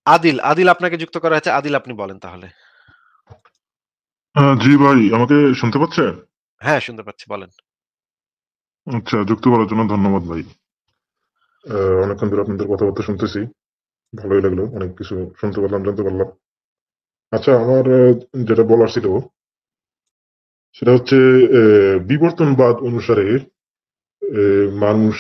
আদিল আপনাকে যুক্ত করা হয়েছে। আদিল আপনি বলেন তাহলে। জি ভাই, আমাকে শুনতে পাচ্ছেন? হ্যাঁ, শুনতে পাচ্ছি বলেন। আচ্ছা, যুক্ত করার জন্য ধন্যবাদ ভাই। অনেকক্ষণ ধরে আপনাদের কথাবার্তা শুনতেছি, ভালোই লাগলো, অনেক কিছু শুনতে পারলাম, জানতে পারলাম। আচ্ছা, আমার যেটা বলার ছিল সেটা হচ্ছে বিবর্তনবাদ অনুসারে মানুষ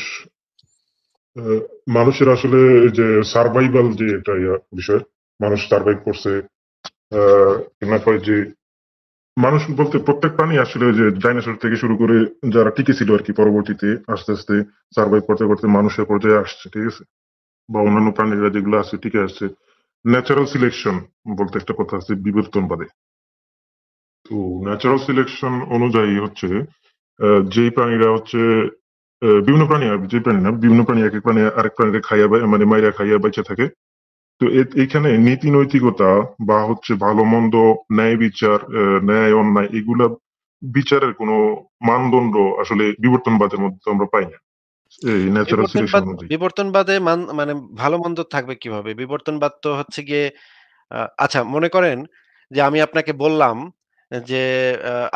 আহ, মানুষের আসলে যে সার্ভাইভাল যে একটা বিষয়, মানুষ সার্ভাইভ করছে না হয় যে মানুষ বলতে প্রত্যেক প্রাণী আসলে ওই যে ডাইনোসর থেকে শুরু করে যারা টিকে ছিল আর কি, পরবর্তীতে আস্তে আস্তে সার্ভাইভ করতে করতে মানুষের পর্যায়ে আসছে, ঠিক আছে? বা অন্যান্য প্রাণীরা যেগুলো আছে টিকে আসছে। ন্যাচারাল সিলেকশন বলতে একটা কথা আছে বিবর্তনবাদে। তো ন্যাচারাল সিলেকশন অনুযায়ী হচ্ছে যেই প্রাণীরা হচ্ছে বিভিন্ন প্রাণী, আর যে প্রাণী না, বিভিন্ন প্রাণী এক এক প্রাণী আরেক প্রাণীকে খাইয়া মানে মাইরা খাইয়া বেঁচে থাকে। তো এখানে নীতি নৈতিকতা বা হচ্ছে ভালো মন্দ, ন্যায় বিচার, ন্যায় অন্যায়, এগুলা বিচারের কোনো মানদণ্ড আসলে বিবর্তনবাদের মধ্যে তো আমরা পাই না, এই ন্যাচারাল সিলেকশন অনুযায়ী। বিবর্তনবাদে মানে ভালো-মন্দ থাকবে কিভাবে? বিবর্তনবাদ তো হচ্ছে গিয়ে আচ্ছা মনে করেন যে আমি আপনাকে বললাম যে,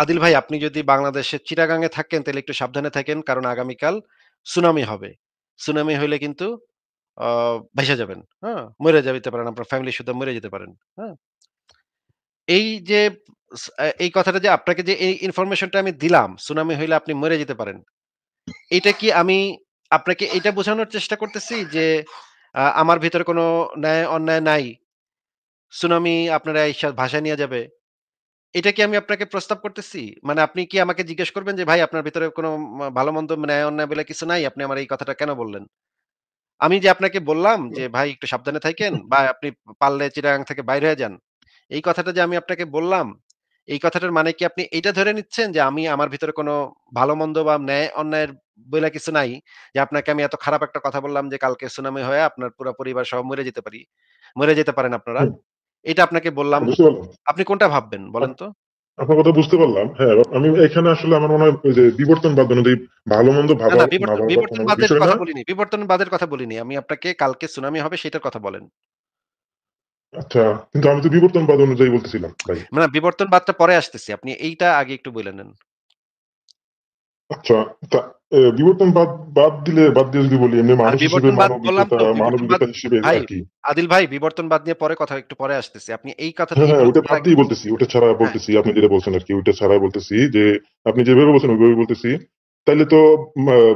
"আদিল ভাই আপনি যদি বাংলাদেশের চিটাগাং এ থাকেন তাহলে একটু সাবধানে থাকেন। কারণ আগামীকাল সুনামি হবে। সুনামি হইলে কিন্তু আ ভাইসা যাবেন। হ্যাঁ? মইরা যাইতে পারেন। আপনার ফ্যামিলি সুদ্ধা মইরা যেতে পারেন।" হ্যাঁ? এই যে এই কথাটা যে আপনাকে যে এই ইনফরমেশনটা আমি দিলাম, সুনামি হইলে আপনি মইরা যেতে পারেন। এইটা কি আমি আপনাকে এইটা বোঝানোর চেষ্টা করতেছি যে আমার ভিতরে কোনো ন্যায় অন্যায় নাই। সুনামি আপনারে আইসা ভাসায় নিয়া যাবে। এটা কি আমি আপনাকে প্রস্তাব করতেছি? মানে আপনি কি আমাকে জিজ্ঞেস করবেন যে, "ভাই আপনার ভিতরে কোনো ভালো-মন্দ ন্যায় অন্যায় বলে কিছু নাই। আপনি আমার এই কথাটা কেন বললেন?" আমি যে আপনাকে বললাম যে, "ভাই একটু সাবধানে থাইকেন বা আপনি পারলে চিটাগাং থেকে বাইর হয়ে যান।" এই কথাটা যে আমি আপনাকে বললাম, এই কথাটার মানে কি আপনি এইটা ধরে নিচ্ছেন যে আমি আমার ভিতরে কোনো ভালো-মন্দ বা ন্যায় অন্যায়ের বইলা কিছু নাই? যে আপনাকে আমি এত খারাপ একটা কথা বললাম যে কালকে সুনামি হয়ে আপনার পুরা পরিবার সহ মরে যেতে পারি। মরে যেতে পারেন আপনারা। হুম, এটা আপনাকে বললাম। বুঝতে পারলাম। আপনি কোনটা ভাববেন বলেন আপ- তো? আপনার কথা বুঝতে পারলাম। হ্যাঁ, আমি এখানে আসলে আমার মনে হয় ওই যে বিবর্তনবাদ অনুযায়ী ভালো মন্দ না, ভাবার না না ভাবার কোনো বিবর্তনবাদের বিষয় না। কথা বলিনি। বিবর্তনবাদের কথা বলিনি। আমি আপনাকে কালকে সুনামি হবে সেটার কথা বলেন। আচ্ছা, কিন্তু আমি তো বিবর্তনবাদ অনুযায়ী বলতেছিলাম ভাই। না বিবর্তনবাদটা পরে আসতেছি। আপনি এইটা আগে একটু বইলা নেন। আচ্ছা, তা বিবর্তনবাদ বাদ দিয়ে যদি বলি, এমনি আর মানুষ হিসেবে বিবর্তনবাদ বললাম তো, বিবর্তনবাদ মানবিকতা হিসেবে ভাই, আর কি। আদিল ভাই বিবর্তনবাদ নিয়ে পরে কথা একটু পরে আসতেছি। আপনি এই কথাটা হ্যাঁ এই হ্যাঁ, ওটা প্রশ্নটা বাদ আগে দিয়ে বলতেছি, ওটা ছাড়া হ্যাঁ, বলতেছি, আপনি যেটা বলছেন আর কি, ওইটা ছাড়া বলতেছি যে আপনি যেভাবে বলছেন ওইভাবে বলতেছি। তাইলে তো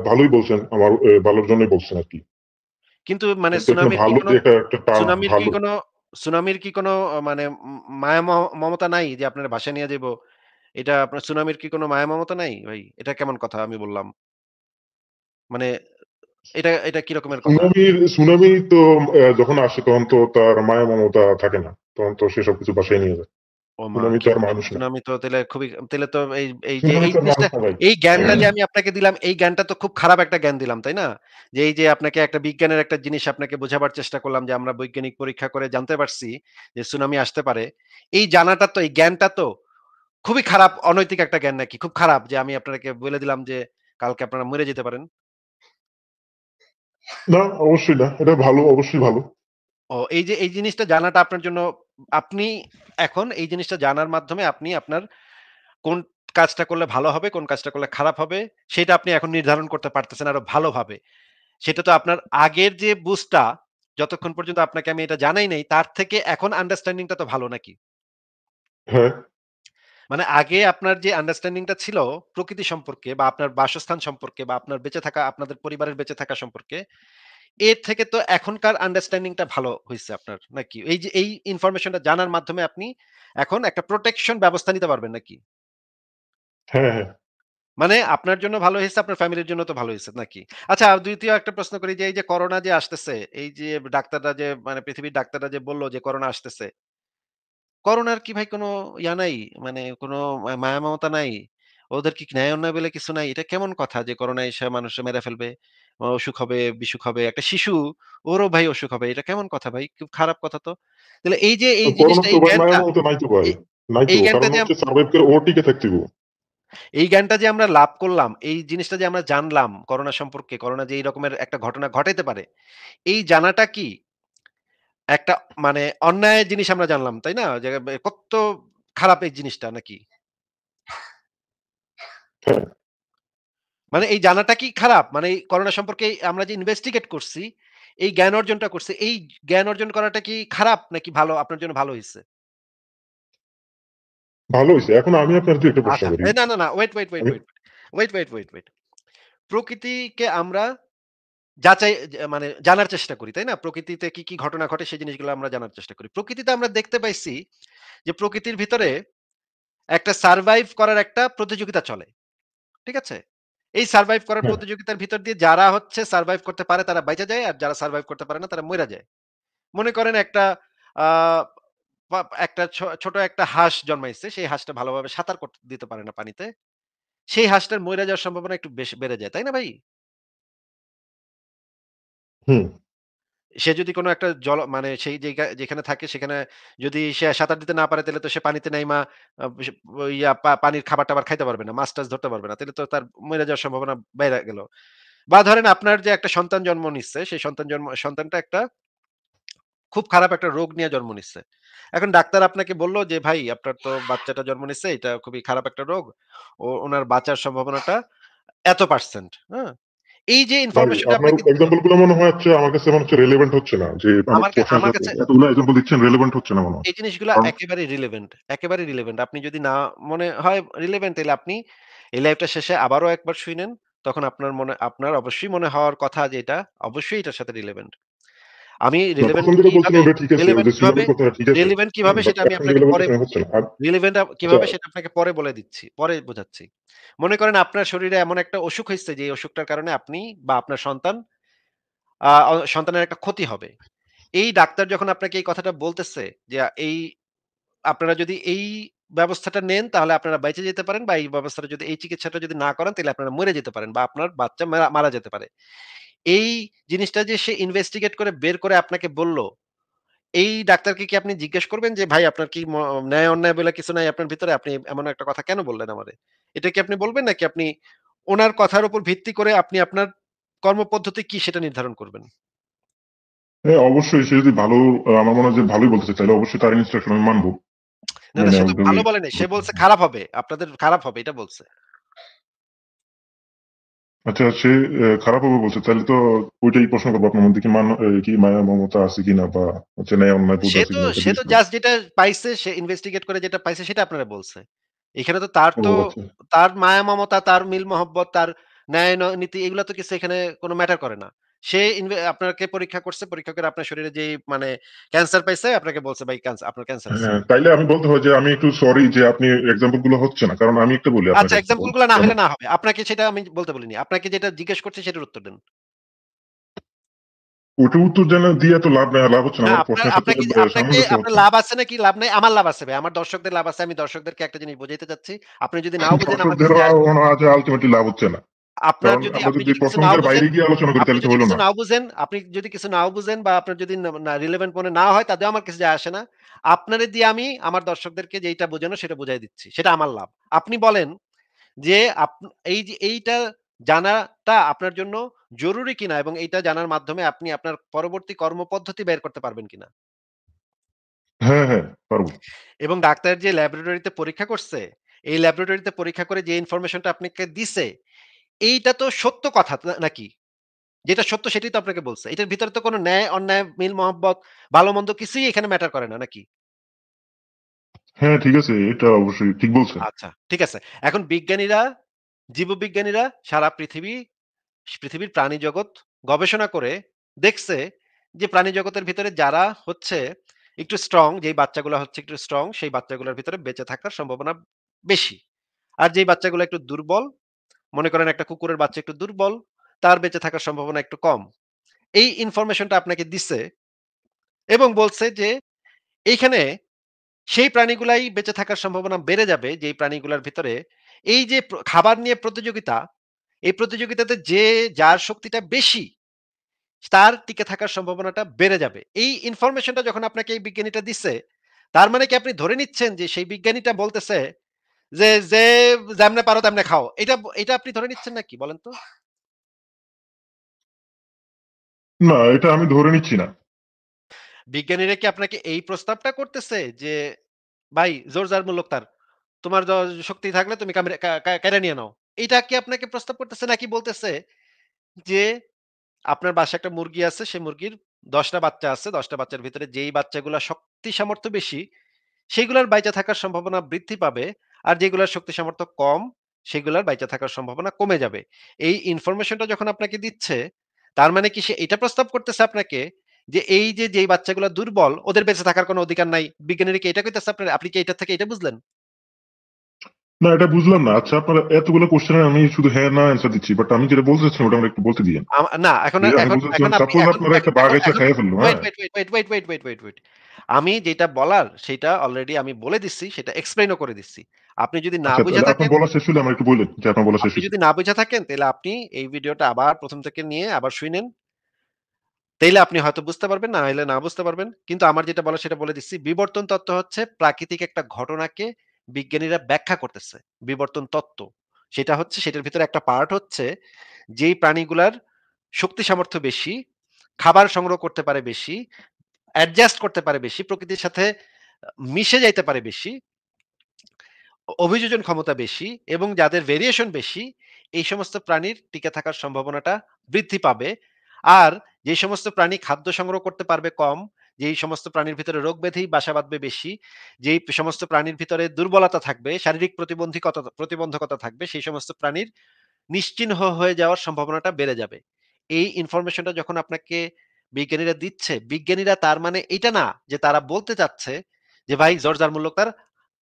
ভালোই বলছেন, আমার ভালোর জন্যই বলছেন আর কি। কিন্তু মানে কিন্তু এখানে ভালো যে একটা টার্ম সুনামির কি ভালো। কোনো সুনামির কি কোনো মানে মায়া মমতা নাই যে আপনার ভাসায় নিয়ে যাইবো? এটা আপনার সুনামির কি কোনো মায়া মমতা নাই ভাই? এটা কেমন কথা আমি বললাম? মানে এটা কি রকমের কথা? সুনামি তো যখন আসে তখন তো তার মায়া মমতা থাকে না, তখন তো সেসব কিছু বাসায় নিয়ে যায়। ওমা! সুনামি কি তো আর বলেন? মানুষ না। সুনামি তো তাইলে খুবই তাইলে তো এই যে সুনামি এই তো আর জিনিসটা মানুষ না ভাই। এই জ্ঞানটা যে আমি আপনাকে দিলাম, এই জ্ঞানটা তো খুব খারাপ একটা জ্ঞান দিলাম, তাই না? যে এই যে আপনাকে একটা বিজ্ঞানের একটা জিনিস আপনাকে বোঝাবার চেষ্টা করলাম যে আমরা বৈজ্ঞানিক পরীক্ষা করে জানতে পারছি যে সুনামি আসতে পারে। এই জানাটা তো এই জ্ঞানটা তো খুবই খারাপ অনৈতিক একটা জ্ঞান নাকি? খুব খারাপ যে আমি আপনাকে বলে দিলাম যে কালকে আপনারা মরে যেতে পারেন। না, অবশ্যই না, এটা ভালো, অবশ্যই ভালো। ও এই যে এই জিনিসটা জানাটা আপনার জন্য আপনি এখন এই জিনিসটা জানার মাধ্যমে আপনি আপনার কোন কাজটা করলে ভালো হবে, কোন কাজটা করলে খারাপ হবে, সেটা আপনি এখন নির্ধারণ করতে পারতেছেন আরো ভালোভাবে। সেটা তো আপনার আগের যে বুঝটা, যতক্ষণ পর্যন্ত আপনাকে আমি এটা জানাই নাই, তার থেকে এখন আন্ডারস্ট্যান্ডিং টা তো ভালো নাকি? হ্যাঁ মানে আগে আপনার যে আন্ডারস্ট্যান্ডিং টা ছিল প্রকৃতি সম্পর্কে বা আপনার বাসস্থান সম্পর্কে বা আপনার বেঁচে থাকা আপনাদের পরিবারের বেঁচে থাকা সম্পর্কে, এর থেকে তো এখনকার আন্ডারস্ট্যান্ডিং টা ভালো হইছে আপনার নাকি? এই যে এই ইনফরমেশনটা জানার মাধ্যমে আপনি এখন একটা প্রোটেকশন ব্যবস্থা নিতে পারবেন নাকি? হ্যাঁ হ্যাঁ। মানে আপনার জন্য ভালো হইছে, আপনার ফ্যামিলির জন্য তো ভালো হইছে নাকি? আচ্ছা ২য় একটা প্রশ্ন করি যে এই যে করোনা যে আসতেছে, এই যে ডাক্তাররা যে মানে পৃথিবীর ডাক্তাররা যে বলল যে করোনা আসতেছে। করোনার কি ভাই কোনো ইয়া নাই? মানে কোনো মায়া মমতা নাই? ওদের কি ন্যায় অন্যায় বলে কিছু নাই? এটা কেমন কথা যে করোনা এসে মানুষে মেরে ফেলবে, অসুখ হবে, বিসুখ হবে। একটা শিশু ওরও ভাই অসুখ হবে। এটা কেমন কথা ভাই? খুব খারাপ কথা তো। তাহলে এই যে এই করোনা জিনিসটা তো এই ভাই মায়া জ্ঞানটা মমতা নাই তো ভাই। এ নাই তো, এই জ্ঞানটা কারণ যে হচ্ছে সার্ভাইভ করে ও টিকে থাকতে হবে। এই জ্ঞানটা যে আমরা লাভ করলাম, এই জিনিসটা যে আমরা জানলাম করোনা সম্পর্কে, করোনা যে এই রকমের একটা ঘটনা ঘটাইতে পারে, এই জানাটা কি একটা মানে অন্যায় জিনিস আমরা জানলাম, তাই না? যে কত্ত খারাপ এই জিনিসটা নাকি? হ্যাঁ, মানে এই জানাটা কি খারাপ? মানে এই করোনা সম্পর্কে আমরা যে ইনভেস্টিগেট করছি, এই জ্ঞান অর্জনটা করছি, এই জ্ঞান অর্জন করাটা কি খারাপ নাকি ভালো? আপনার জন্য ভালো হইছে? ভালো হইছে। এখন আমি আপনার ২ একটা প্রশ্ন আচ্ছা। করি। না, না, না। ওয়েট, ওয়েট, ওয়েট, আমি wait. Wait, wait, wait, wait. প্রকৃতিকে আমরা যাচাই মানে জানার চেষ্টা করি, তাই না? প্রকৃতিতে কি, কি ঘটনা ঘটে সেই জিনিসগুলো আমরা জানার চেষ্টা করি। প্রকৃতিতে আমরা দেখতে পাইছি যে প্রকৃতির ভিতরে একটা সারভাইভ করার একটা প্রতিযোগিতা চলে। ঠিক আছে? এই সারভাইভ করার হ্যাঁ, প্রতিযোগিতার ভিতর দিয়ে যারা হচ্ছে সারভাইভ করতে পারে তারা বাইচা যায়। আর যারা সারভাইভ করতে পারে না তারা মইরা যায়। মনে করেন একটা আ একটা ছোট একটা হাঁস জন্মাইছে। সেই হাঁসটা ভালোভাবে সাঁতার দিতে পারে না পানিতে। সেই হাঁসটার মইরা যাওয়ার সম্ভাবনা একটু বেশি বেড়ে যায়। তাই না ভাই? হুম। সে যদি কোনো একটা মানে সেই যেখানে থাকে সেখানে যদি সে সাঁতার দিতে না পারে তাহলে তো সে পানিতে নাইমা আ সে পানির খাবার-টাবার খাইতে পারবে না। মাছ-টাছ ধরতে পারবে না। তাহলে তো তার মইরা যাওয়ার সম্ভাবনা বাইরা গেল। বা ধরেন আপনার যে একটা সন্তান জন্ম নিচ্ছে, সেই সন্তানটা একটা খুব খারাপ একটা রোগ নিয়ে জন্ম নিচ্ছে। এখন ডাক্তার আপনাকে বলল যে, "ভাই আপনার তো বাচ্চাটা জন্ম নিচ্ছে, এটা খুবই খারাপ একটা রোগ। উনার বাঁচার সম্ভাবনাটা এত%" হ্যাঁ? এই যে ভাই ইনফরমেশনটা আপনার আপনাকে দিল, এক্সাম্পল গুলো মনে হয় হচ্ছে আমার কাছে মনে হচ্ছে রেলেভেন্ট হচ্ছে না। যে আমি প্রশ্নের আমার সাথে কাছে এতগুলো এক্সাম্পল দিচ্ছেন রেলেভেন্ট হচ্ছে না মনে হয়। এই জিনিসগুলা কারণ একেবারেই রিলেভেন্ট, একেবারেই রিলেভেন্ট। আপনি যদি না মনে হয় রিলেভেন্ট তাইলে আপনি এই লাইফটা শেষে আবারও একবার শুইনেন। তখন আপনার অবশ্যই মনে হওয়ার কথা যে এটা অবশ্যই এটার সাথে রিলেভেন্ট। আমি না ১ম থেকে বলছেন ওটা ঠিক আছে। ওই যে সিনারির কথাটা ঠিক আছে। রিলেভেন্ট হুম, কিভাবে বাট সেটা আমি এখন আপনাকে রেলেভেন্ট পরে হচ্ছে না। আর আচ্ছা, কিভাবে সেটা আপনাকে পরে বলে দিচ্ছি। পরে বোঝাচ্ছি। মনে করেন আপনার শরীরে এমন একটা অসুখ হইছে যে এই অসুখটার কারণে আপনি বা আপনার সন্তান আ অ সন্তানের একটা ক্ষতি হবে। এই ডাক্তার যখন আপনাকে এই কথাটা বলতেছে যে এই আপনারা যদি এই ব্যবস্থাটা নেন তাহলে আপনারা বেঁচে যেতে পারেন বা এই ব্যবস্থাটা যদি এই চিকিৎসাটা যদি না করেন তাহলে আপনারা মরে যেতে পারেন বা আপনার বাচ্চা মারা যেতে পারে। এই জিনিসটা যে সে ইনভেস্টিগেট করে বের করে আপনাকে বলল, এই ডাক্তারকে কি আপনি জিজ্ঞেস করবেন যে, "ভাই আপনার কি ন্যায় অন্যায় বলে কিছু নাই আপনার ভিতরে? আপনি এমন একটা কথা কেন বললেন আমারে?" এটা কি আপনি বলবেন নাকি আপনি উনার কথার উপর ভিত্তি করে আপনি আপনার কর্মপদ্ধতি কি সেটা নির্ধারণ করবেন? হ্যাঁ, অবশ্যই সে যদি ভালো আমার মনে হয় যে ভালোই বলতেছে তাইলে অবশ্যই তার ইনস্ট্রাকশন আমি মানব। না, না মেনে সে তো ওইভাবেই ভালো বলে নাই। সে বলছে খারাপ হবে। আপনাদের খারাপ হবে এটা বলছে। আচ্ছা সে খারাপ হবে বলছে তাইলে তো ওইটাই প্রশ্ন করবো আপনার মধ্যে কি কি মায়া মমতা আছে কিনা বা হচ্ছে ন্যায় অন্যায় বোধ আছে কিনা ওটা সে জিজ্ঞেস তো করবো। জাস্ট যেটা পাইছে সে ইনভেস্টিগেট করে যেটা পাইছে সেটা আপনারা বলছে। এখানে তো ও আচ্ছা। তার মায়া মমতা, তার মিল মহব্বত, তার ন্যায় নীতি এগুলা তো কিছু এখানে কোন ম্যাটার করে না। সে আপনাকে পরীক্ষা করছে, পরীক্ষা করে আপনার শরীরে যেই মানে ক্যান্সার পাইছে আপনাকে বলছে ভাই আপনার ক্যান্সার আছে। হ্যাঁ, তাইলে আমি বলতে হয় যে আমি একটু সরি যে আপনি এক্সাম্পল গুলো হচ্ছে না। কারণ আমি একটা বলি আচ্ছা আপনাকে এক্সাম্পল। এক্সাম্পল গুলা না যেমন হইলে না হবে। আপনাকে সেটা আমি বলতে বলিনি। আপনাকে যেটা জিজ্ঞেস করছি সেটার উত্তর দেন। ওইটার উত্তর দিয়ে তো লাভ নাই, লাভ হচ্ছে না। না আমার প্রশ্নের সাথে সামঞ্জস্য আপনার হচ্ছে না। লাভ আছে নাকি লাভ নাই? আমার লাভ আছে ভাই। আমার দর্শকদের লাভ আছে। আমি দর্শকদেরকে একটা জিনিস বুঝাইতে চাচ্ছি। আপনি যদি নাও বুঝেন আমার কিছু দর্শকদেরও যায় আসে না। মনে হয় যে আল্টিমেটলি লাভ হচ্ছে না। কারণ আমরা আপনি যদি যদি কিছু নাও প্রসঙ্গের বুঝেন বাইরে গিয়ে আলোচনা করি তাহলে তো হইল না। আপনি যদি কিছু নাও বুঝেন বা আপনার যদি রিলেভেন্ট মনে না হয় তাতেও আমার কিছু যায় আসে না। আপনারে দিয়ে আমি আমার দর্শকদেরকে যেইটা বোঝানো সেটা বুঝাই দিচ্ছি। সেটা আমার লাভ। আপনি বলেন যে এই যে এইটা জানাটা আপনার জন্য জরুরি কিনা এবং এইটা জানার মাধ্যমে আপনি আপনার পরবর্তী কর্মপদ্ধতি বের করতে পারবেন কিনা? হ্যাঁ, হ্যাঁ, পারব। এবং ডাক্তার যে ল্যাবরেটরিতে পরীক্ষা করছে, এই ল্যাবরেটরিতে পরীক্ষা করে যে ইনফরমেশনটা আপনাকে দিছে, এইটা তো সত্য কথা নাকি? যেটা সত্য সেটাই তো আপনাকে বলছে। এটার ভিতরে তো কোনো ন্যায়, অন্যায়, মিল মহব্বত, ভালো-মন্দ কিছুই এখানে ম্যাটার করে না নাকি? হ্যাঁ, ঠিক আছে। এটা অবশ্যই ঠিক বলছেন। আচ্ছা, ঠিক আছে। এখন জীববিজ্ঞানীরা সারা পৃথিবীর প্রাণী জগৎ গবেষণা করে দেখছে যে প্রাণী জগতের ভিতরে যারা হচ্ছে একটু স্ট্রং, যেই বাচ্চাগুলা হচ্ছে একটু স্ট্রং, সেই বাচ্চাগুলোর ভিতরে বেঁচে থাকার সম্ভাবনা বেশি। আর যেই বাচ্চাগুলো একটু দুর্বল, মনে করেন একটা কুকুরের বাচ্চা একটু দুর্বল, তার বেঁচে থাকার সম্ভাবনা একটু কম। এই ইনফরমেশনটা আপনাকে দিছে এবং বলছে যে এইখানে সেই প্রাণীগুলাই বেঁচে থাকার সম্ভাবনা বেড়ে যাবে যেই প্রাণীগুলার ভিতরে এই যে খাবার নিয়ে প্রতিযোগিতা, এই প্রতিযোগিতাতে যার শক্তিটা বেশি তার টিকে থাকার সম্ভাবনাটা বেড়ে যাবে। এই ইনফরমেশনটা যখন আপনাকে এই বিজ্ঞানীটা দিচ্ছে, তার মানে কি আপনি ধরে নিচ্ছেন যে সেই বিজ্ঞানীটা বলতেছে যে যেমনে পারো তেমনে খাও। এটা আপনি ধরে নিচ্ছেন নাকি বলেন তো? না, এটা আমি ধরে নিচ্ছি না। বিজ্ঞানীরা কি আপনাকে এই প্রস্তাবটা করতেছে যে, "ভাই জোর যার মূল্য তার। তোমার শক্তি থাকলে তুমি কামড়ে কা কা কেড়ে নিয়ে নাও।" এইটা কি আপনাকে প্রস্তাব করতেছে নাকি বলতেছে যে, আপনার বাসায় একটা মুরগি আছে, সেই মুরগির ১০ টা বাচ্চা আছে। ১০ টা বাচ্চার ভিতরে যেই বাচ্চাগুলা শক্তি সামর্থ্য বেশি, সেগুলার বাইচা থাকার সম্ভাবনা বৃদ্ধি পাবে। আর যেগুলার শক্তি সামর্থ্য কম, সেগুলার বাইচা থাকার সম্ভাবনা কমে যাবে। এই ইনফরমেশনটা যখন আপনাকে দিচ্ছে, তার মানে কি সে এটা প্রস্তাব করতেছে আপনাকে যে, এই যে যেই বাচ্চাগুলা দুর্বল, ওদের বেঁচে থাকার কোনো অধিকার নাই। বিজ্ঞানীরা কি এটা কইতেছে আপনারে? আপনি কি এটার থেকে এটা বুঝলেন? না, এটা বুঝলাম না। আচ্ছা, আপনার এতগুলো কোশ্চেনের আমি শুধু হ্যাঁ না অ্যান্সার দিচ্ছি। বাট আমি যেটা বলতে চাচ্ছিলাম ওটা আমাকে একটু বলতে দিয়েন। না এখন যে আমি এখন বলতে এখন চাচ্ছিলাম আপনি সাপোজ এখন আপনারা এখ একটা বাঘ এখন এসে এখন খাইয়া ফেললো, ওয়েট, হ্যাঁ? Wait, wait, wait, wait, wait, wait, wait, wait. আমি যেটা বলার সেটা অলরেডি আমি বলে দিচ্ছি, সেটা এক্সপ্লেইন ও করে দিচ্ছি। আপনি যদি না আচ্ছা, বুঝে তাহলে আপনার থাকেন বলা শেষ হলে আমার একটু বললেন যে আপনার বলা শেষ আপনি হইছে। যদি না বুঝে থাকেন তাইলে আপনি এই ভিডিওটা আবার ১ম থেকে নিয়ে আবার শুইনেন। তাইলে আপনি হয়তো বুঝতে পারবেন, না হইলে না বুঝতে পারবেন। কিন্তু আমার যেটা বলার সেটা বলে দিচ্ছি। বিবর্তন তত্ত্ব হচ্ছে প্রাকৃতিক একটা ঘটনাকে বিজ্ঞানীরা ব্যাখ্যা করতেছে। বিবর্তন তত্ত্ব। সেটা হচ্ছে সেটার ভিতরে একটা পার্ট হচ্ছে যেই প্রাণীগুলার শক্তি সামর্থ্য বেশি, খাবার সংগ্রহ করতে পারে বেশি, অ্যাডজাস্ট করতে পারে বেশি, প্রকৃতির সাথে মিশে যাইতে পারে বেশি, অভিযোজন ক্ষমতা বেশি এবং যাদের ভেরিয়েশন বেশি, এই সমস্ত প্রাণীর টিকে থাকার সম্ভাবনাটা বৃদ্ধি পাবে। আর যে সমস্ত প্রাণী খাদ্য সংগ্রহ করতে পারবে কম, যেই সমস্ত প্রাণীর ভিতরে রোগ ব্যাধি বাসা বাঁধবে বেশি, যেই সমস্ত প্রাণীর ভিতরে দুর্বলতা থাকবে, শারীরিক প্রতিবন্ধকতা থাকবে, সেই সমস্ত প্রাণীর নিশ্চিহ্ন হয়ে যাওয়ার সম্ভাবনাটা বেড়ে যাবে। এই ইনফরমেশনটা যখন আপনাকে বিজ্ঞানীরা দিচ্ছে, বিজ্ঞানীরা তার মানে এটা না যে তারা বলতে চাচ্ছে যে, "ভাই জোর যার মূল্য তার,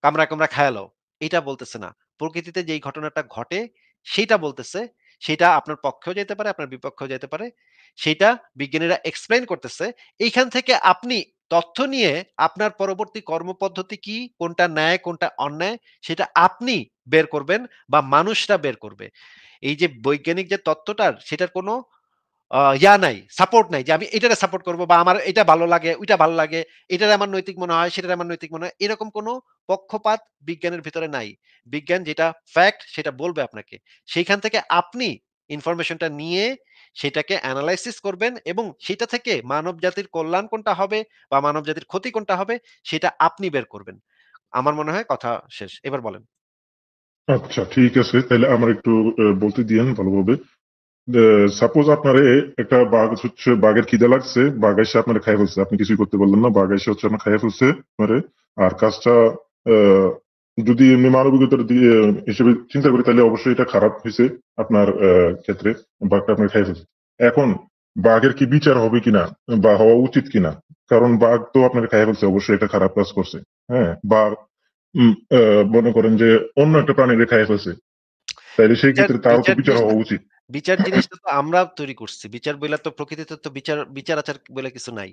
কামড়ায়, কামড়ায় খায়া লও।" এইটা বলতেছে না। প্রকৃতিতে যেই ঘটনাটা ঘটে সেইটা বলতেছে। সেইটা আপনার পক্ষেও যাইতে পারে, আপনার বিপক্ষেও যাইতে পারে। সেইটা বিজ্ঞানীরা এক্সপ্লেইন করতেছে। এইখান থেকে আপনি তথ্য নিয়ে আপনার পরবর্তী কর্মপদ্ধতি কি, কোনটা ন্যায়, কোনটা অন্যায় সেটা আপনি বের করবেন বা মানুষরা বের করবে। এই যে বৈজ্ঞানিক যে তত্ত্বটার সেটার কোনো নাই, সাপোর্ট নাই যে আমি এটারে সাপোর্ট করব বা আমার এটা ভালো লাগে, ওইটা ভালো লাগে। এটারে আমার নৈতিক মনে হয়, সেটারে আমার নৈতিক মনে হয়। এরকম কোনো পক্ষপাত বিজ্ঞানের ভিতরে নাই। বিজ্ঞান যেটা ফ্যাক্ট সেটা বলবে আপনাকে। সেইখান থেকে আপনি ইনফরমেশনটা নিয়ে সেটাকে এনালাইসিস করবেন এবং সেটা থেকে মানবজাতির কল্যাণ কোনটা হবে বা মানবজাতির ক্ষতি কোনটা হবে সেটা আপনি বের করবেন। আমার মনে হয় কথা শেষ। এবার বলেন। আচ্ছা, ঠিক আছে। তাইলে আমার একটু বলতে দিয়েন ভালোভাবে। সাপোজ আপনারে একটা বাঘ হচ্ছে বাঘের খিদে লাগছে, বাঘ এসে আপনারে খাইয়া ফেলছে। আপনি কিছুই করতে পারলেন না। বাঘ এসে হচ্ছে আপনার খাইয়া ফেলছে আপনারে। আর কাজটা আহ, যদি এমনি মানবিকতার দিয়ে হিসেবে চিন্তা করি তাহলে অবশ্যই এটা খারাপ হয়েছে আপনার ক্ষেত্রে। বাঘটা আপনার খাইয়া ফেলছে। এখন বাঘের কি বিচার হবে কিনা বা হওয়া উচিত কিনা? কারণ বাঘ তো আপনার খাইয়া ফেলছে, অবশ্যই এটা খারাপ কাজ করছে। হ্যাঁ, বা মনে করেন যে অন্য একটা প্রাণীকে খাইয়া ফেলছে, তাইলে সেই বিচার ক্ষেত্রে তারও তো বিচার বিচার জিনিসটা হওয়া উচিত। বিচার জিনিসটা তো আমরা তৈরি করছি। বিচার বইলা তো প্রকৃতিতে তো বিচার আচার বলে কিছু নাই।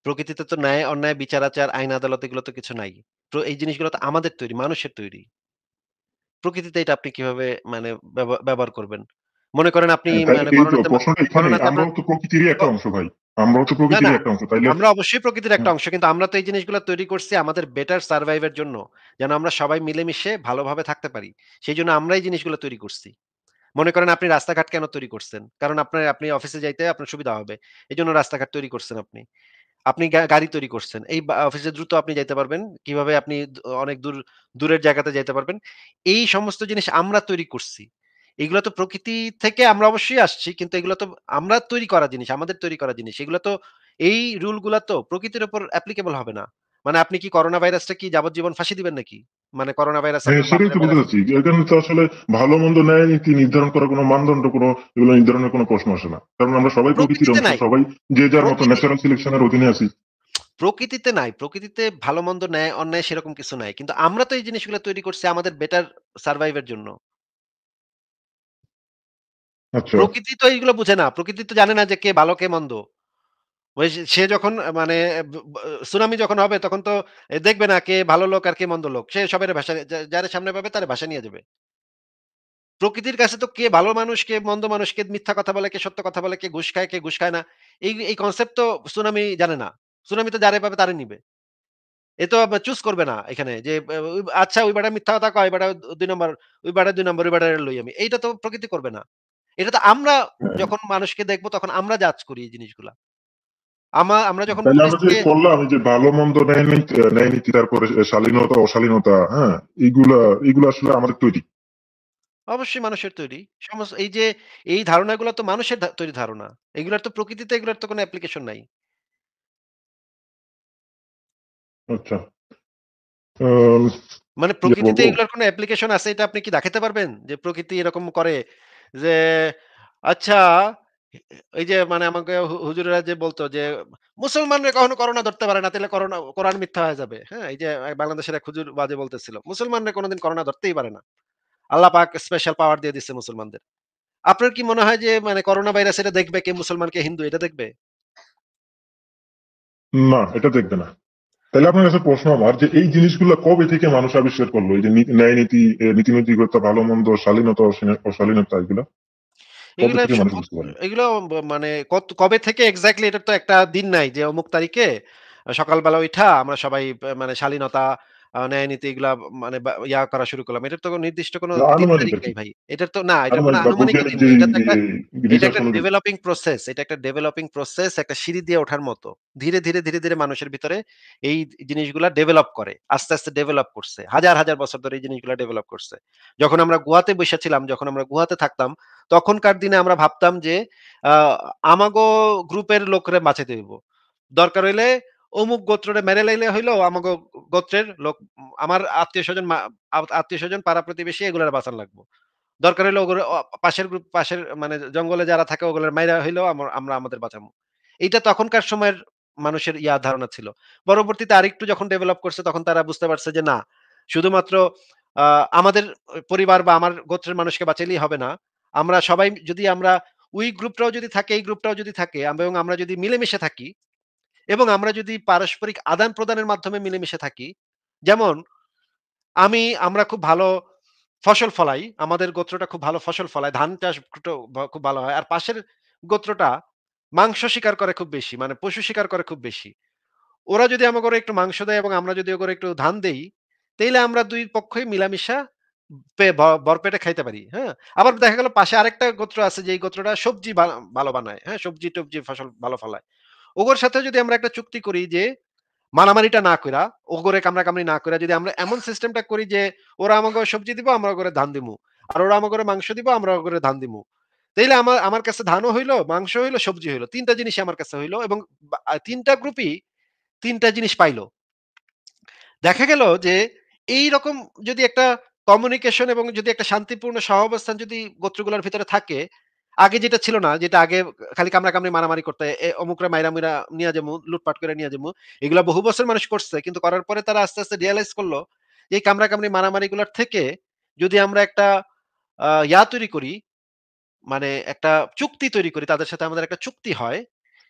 প্রকৃতিতে তো ন্যায়, অন্যায়, বিচার আচার, আইন আদালত এগুলো তো কিছু নাই। এই জিনিসগুলো তো আমাদের তৈরি, মানুষের তৈরি। প্রকৃতিতে এটা আপনি কিভাবে মানে ব্যবহার করবেন? মনে করেন আপনি হ্যাঁ, তাই মানে এই তো প্রশ্নটা এখানেই। আপনার আমরাও তো প্রকৃতিরই ক একটা অংশ ভাই। আমরাও তো না, না। প্রকৃতিরই একটা অংশ। তাইলে আমরা অবশ্যই প্রকৃতির হুম, একটা অংশ। কিন্তু আমরা তো এই জিনিসগুলা তৈরি করছি আমাদের বেটার সারভাইভ এর জন্য। যেন আমরা সবাই মিলেমিশে ভালোভাবে থাকতে পারি। সেজন্য আমরা এই জিনিসগুলো তৈরি করছি। মনে করেন আপনি রাস্তাঘাট কেন তৈরি করছেন? কারণ আপনি অফিসে যাইতে আপনার সুবিধা হবে। এজন্য রাস্তাঘাট তৈরি করছেন আপনি। আপনি গাড়ি তৈরি করছেন। এই অফিসে দ্রুত আপনি যাইতে পারবেন। কিভাবে আপনি অনেক দূরের জায়গাতে যাইতে পারবেন। এই সমস্ত জিনিস আমরা তৈরি করছি। এগুলো তো প্রকৃতি থেকে আমরা অবশ্যই আসছি। কিন্তু এগুলো তো আমরা তৈরি করা জিনিস, আমাদের তৈরি করা জিনিস। এগুলো তো এই রুল গুলা তো প্রকৃতির উপর অ্যাপ্লিকেবল হবে না। মানে আপনি কি করোনা ভাইরাসটা কি যাবজ্জীবন ফাঁসি দিবেন নাকি? মানে করোনা ভাইরাস হ্যাঁ, আপনার সেটাই বাপের তো বলতে ভাইরাস। চাচ্ছি। এখানে তো আসলে ভালো মন্দ ন্যায় নীতি নির্ধারণ করার কোনো মানদণ্ড, কোনো এগুলো নির্ধারণের কোনো প্রশ্ন আসে না। কারণ আমরা সবাই প্রকৃতির প্রকৃতিতে অংশ, নাই। সবাই যে যার মতো প্রকৃতি ন্যাচারাল সিলেকশনের অধীনে আছি। প্রকৃতিতে নাই। প্রকৃতিতে ভালো-মন্দ, ন্যায়-অন্যায় সেরকম কিছু নাই। কিন্তু আমরা তো এই জিনিসগুলো তৈরি করছি আমাদের বেটার সারভাইভ এর জন্য। আচ্ছা। প্রকৃতি তো এইগুলো বুঝে না। প্রকৃতি তো জানে না যে কে ভালো কে মন্দ। ওই সে যখন মানে ব ব সুনামি যখন হবে তখন তো দেখবে না কে ভালো লোক আর কে মন্দ লোক। সে সবাইরে ভাসায় যারে সামনে পাবে তারে ভাসায় নিয়ে যাবে। প্রকৃতির কাছে তো কে ভালো মানুষ, কে মন্দ মানুষ, কে মিথ্যা কথা বলে, কে সত্য কথা বলে, কে ঘুষ খায়, কে ঘুষ খায় না। এই কনসেপ্ট তো সুনামি জানে না। সুনামি তো যারে পাবে তারে নিবে। এ তো চুজ করবে না এখানে যে আচ্ছা ওই বেটা মিথ্যা কথা কয়, ওই বেটা ২ নাম্বার, ওই বেটা ২ নাম্বার, ওই বেটারে লই আমি। এইটা তো প্রকৃতি করবে না। এটা তো আমরা হ্যাঁ, যখন মানুষকে দেখব তখন আমরা জাজ করি এই জিনিসগুলা। আমরা যখন তাইলে আমরা বলতেছি যে যে করলাম এই যে ভালো-মন্দ ন্যায় নীতি তারপরে শালীনতা, অশালীনতা, হ্যাঁ? এগুলা আসলে আমাদের তৈরি। অবশ্যই মানুষের তৈরি। এই যে এই ধারণাগুলো তো মানুষের তৈরি ধারণা। এগুলার তো প্রকৃতিতে এগুলার তো কোনো অ্যাপ্লিকেশন নাই। আচ্ছা। আম মানে কি আর প্রকৃতিতে বলবো? এগুলার কোনো অ্যাপ্লিকেশন আছে এটা আপনি কি দেখাতে পারবেন? যে প্রকৃতি এরকম করে যে আচ্ছা এই যে মানে আমাকে হুজুরেরা যে বলত যে মুসলমানরা কখনো করোনা ধরতে পারে না তাইলে কোরআন মিথ্যা হয়ে যাবে। হ্যাঁ? এই যে বাংলাদেশের এক হুজুর বাজে বলতেছিল। মুসলমানরা কোনদিন করোনা ধরতেই পারে না। আল্লাহ পাক স্পেশাল পাওয়ার দিয়ে দিচ্ছে মুসলমানদের। আপনার কি মনে হয় যে মানে করোনা ভাইরাস এটা দেখবে কে মুসলমান কে হিন্দু এটা দেখবে? না, এটা দেখবে না। তাইলে আপনার কাছে প্রশ্ন আমার যে এই জিনিসগুলা কবে থেকে মানুষ আবিষ্কার করলো? এই যে ন্যায় নীতি, নীতি-নৈতিকতা, ভালো-মন্দ, শালীনতা, অশালীনতা এগুলা কবে এগুলা থেকে স মানুষ কত বুঝতে পারলো? এগুলো মানে কবে থেকে এক্সাক্টলি এটার তো একটা দিন নাই যে অমুক তারিখে সকালবেলা উইঠা আমরা সবাই মানে শালীনতা, ন্যায়-নীতি এগুলা মানে করা শুরু করলাম। এটার তো নির্দিষ্ট কোনো দিন আনুমানিক তারিখ আরকি। নাই ভাই। এটার তো না, এটার কোনো আনুমানিক বা আনুমানিকও বৈজ্ঞানিক দিন যে নাই। এটা রিসার্চ একটা অনুযায়ী। Developing process. এটা একটা ডেভেলপিং প্রসেস, একটা সিঁড়ি দিয়ে ওঠার মতো। ধীরে ধীরে মানুষের ভিতরে এই জিনিসগুলা ডেভেলপ করে। আস্তে আস্তে ডেভেলপ করছে। হাজার বছর ধরে এই জিনিসগুলা ডেভেলপ করছে। যখন আমরা গুহাতে বইসা যখন আমরা গুহাতে থাকতাম, তখনকার দিনে আমরা ভাবতাম যে আ আমাগো গ্রুপের লোকরে বাঁচাইতে হইব। দরকার হইলে অমুক গোত্ররে মেরে লাইলে হইলেও আমাগো গোত্রের লোক আমার আত্মীয়স্বজন আত্মীয়স্বজন পাড়া-প্রতিবেশী এগুলারে বাঁচান লাগবো। দরকার হইলে ওগুলো পাশের মানে জঙ্গলে যারা থাকে ওগুলার মাইরা হইলেও আমরা আমাদের বাঁচামু। এইটা তখনকার সময়ের মানুষের ধারণা ছিল। পরবর্তীতে আরেকটু যখন ডেভেলপ করছে তখন তারা বুঝতে পারছে যে না, শুধুমাত্র আ আমাদের পরিবার বা আমার গোত্রের মানুষকে বাঁচাইলেই হবে না। আমরা সবাই যদি আমরা ওই গ্রুপটাও যদি থাকে, এই গ্রুপটাও যদি থাকে এবং আমরা যদি মিলেমিশে থাকি এবং আমরা যদি পারস্পরিক আদান-প্রদানের মাধ্যমে মিলেমিশে থাকি। যেমন আমরা খুব ভালো ফসল ফলাই। আমাদের গোত্রটা খুব ভালো ফসল ফলায়। ধান চাষ খুব ভালো হয়। আর পাশের গোত্রটা মাংস শিকার করে খুব বেশি। মানে পশু শিকার করে খুব বেশি। ওরা যদি আমাগরে একটু মাংস দেয় এবং আমরা যদি ওগরে একটু ধান দেই, তাইলে আমরা ২ পক্ষই মিলামিশা ভরপেটে খাইতে পারি। হ্যাঁ? আবার দেখা গেল পাশে আরেকটা গোত্র আছে যে এই গোত্রটা সবজি ভালো বানায়। হ্যাঁ? সবজি-টবজি ফসল ভালো ফলায়। ওগোর সাথে যদি আমরা একটা চুক্তি করি যে মারামারিটা না কইরা, ওগরে কামড়াকামড়ি না কইরা যদি আমরা এমন সিস্টেমটা করি যে ওরা আমাকে সবজি দিবো, আমরা ওগরে ধান দিমু। আর ওরা আমাগরে মাংস দিবো, আমরা ওগরে ধান দিমু। তাইলে আমার কাছে ধানও হইলো, মাংস হইলো, সবজি হইলো। ৩ টা জিনিসই আমার কাছে হইলো এবং ৩ টা গ্রুপই ৩ টা জিনিস পাইলো। দেখা গেল যে এইরকম যদি একটা কমিউনিকেশন এবং যদি একটা শান্তিপূর্ণ সহাবস্থান যদি গোত্রগুলোর ভিতরে থাকে, আগে যেটা ছিল না, যেটা আগে খালি কামড়াকামড়ি মারামারি করতে অমুকরা মাইরা নিয়া যামু, লুটপাট করে নিয়া যামু। এগুলা বহু বছর মানুষ করছে। কিন্তু করার পরে তারা আস্তে আস্তে রিয়ালাইজ করলো যে এই কামড়াকামড়ি মারামারিগুলোর থেকে যদি আমরা একটা তৈরি করি, মানে একটা চুক্তি তৈরি করি, তাদের সাথে আমাদের একটা চুক্তি হয়।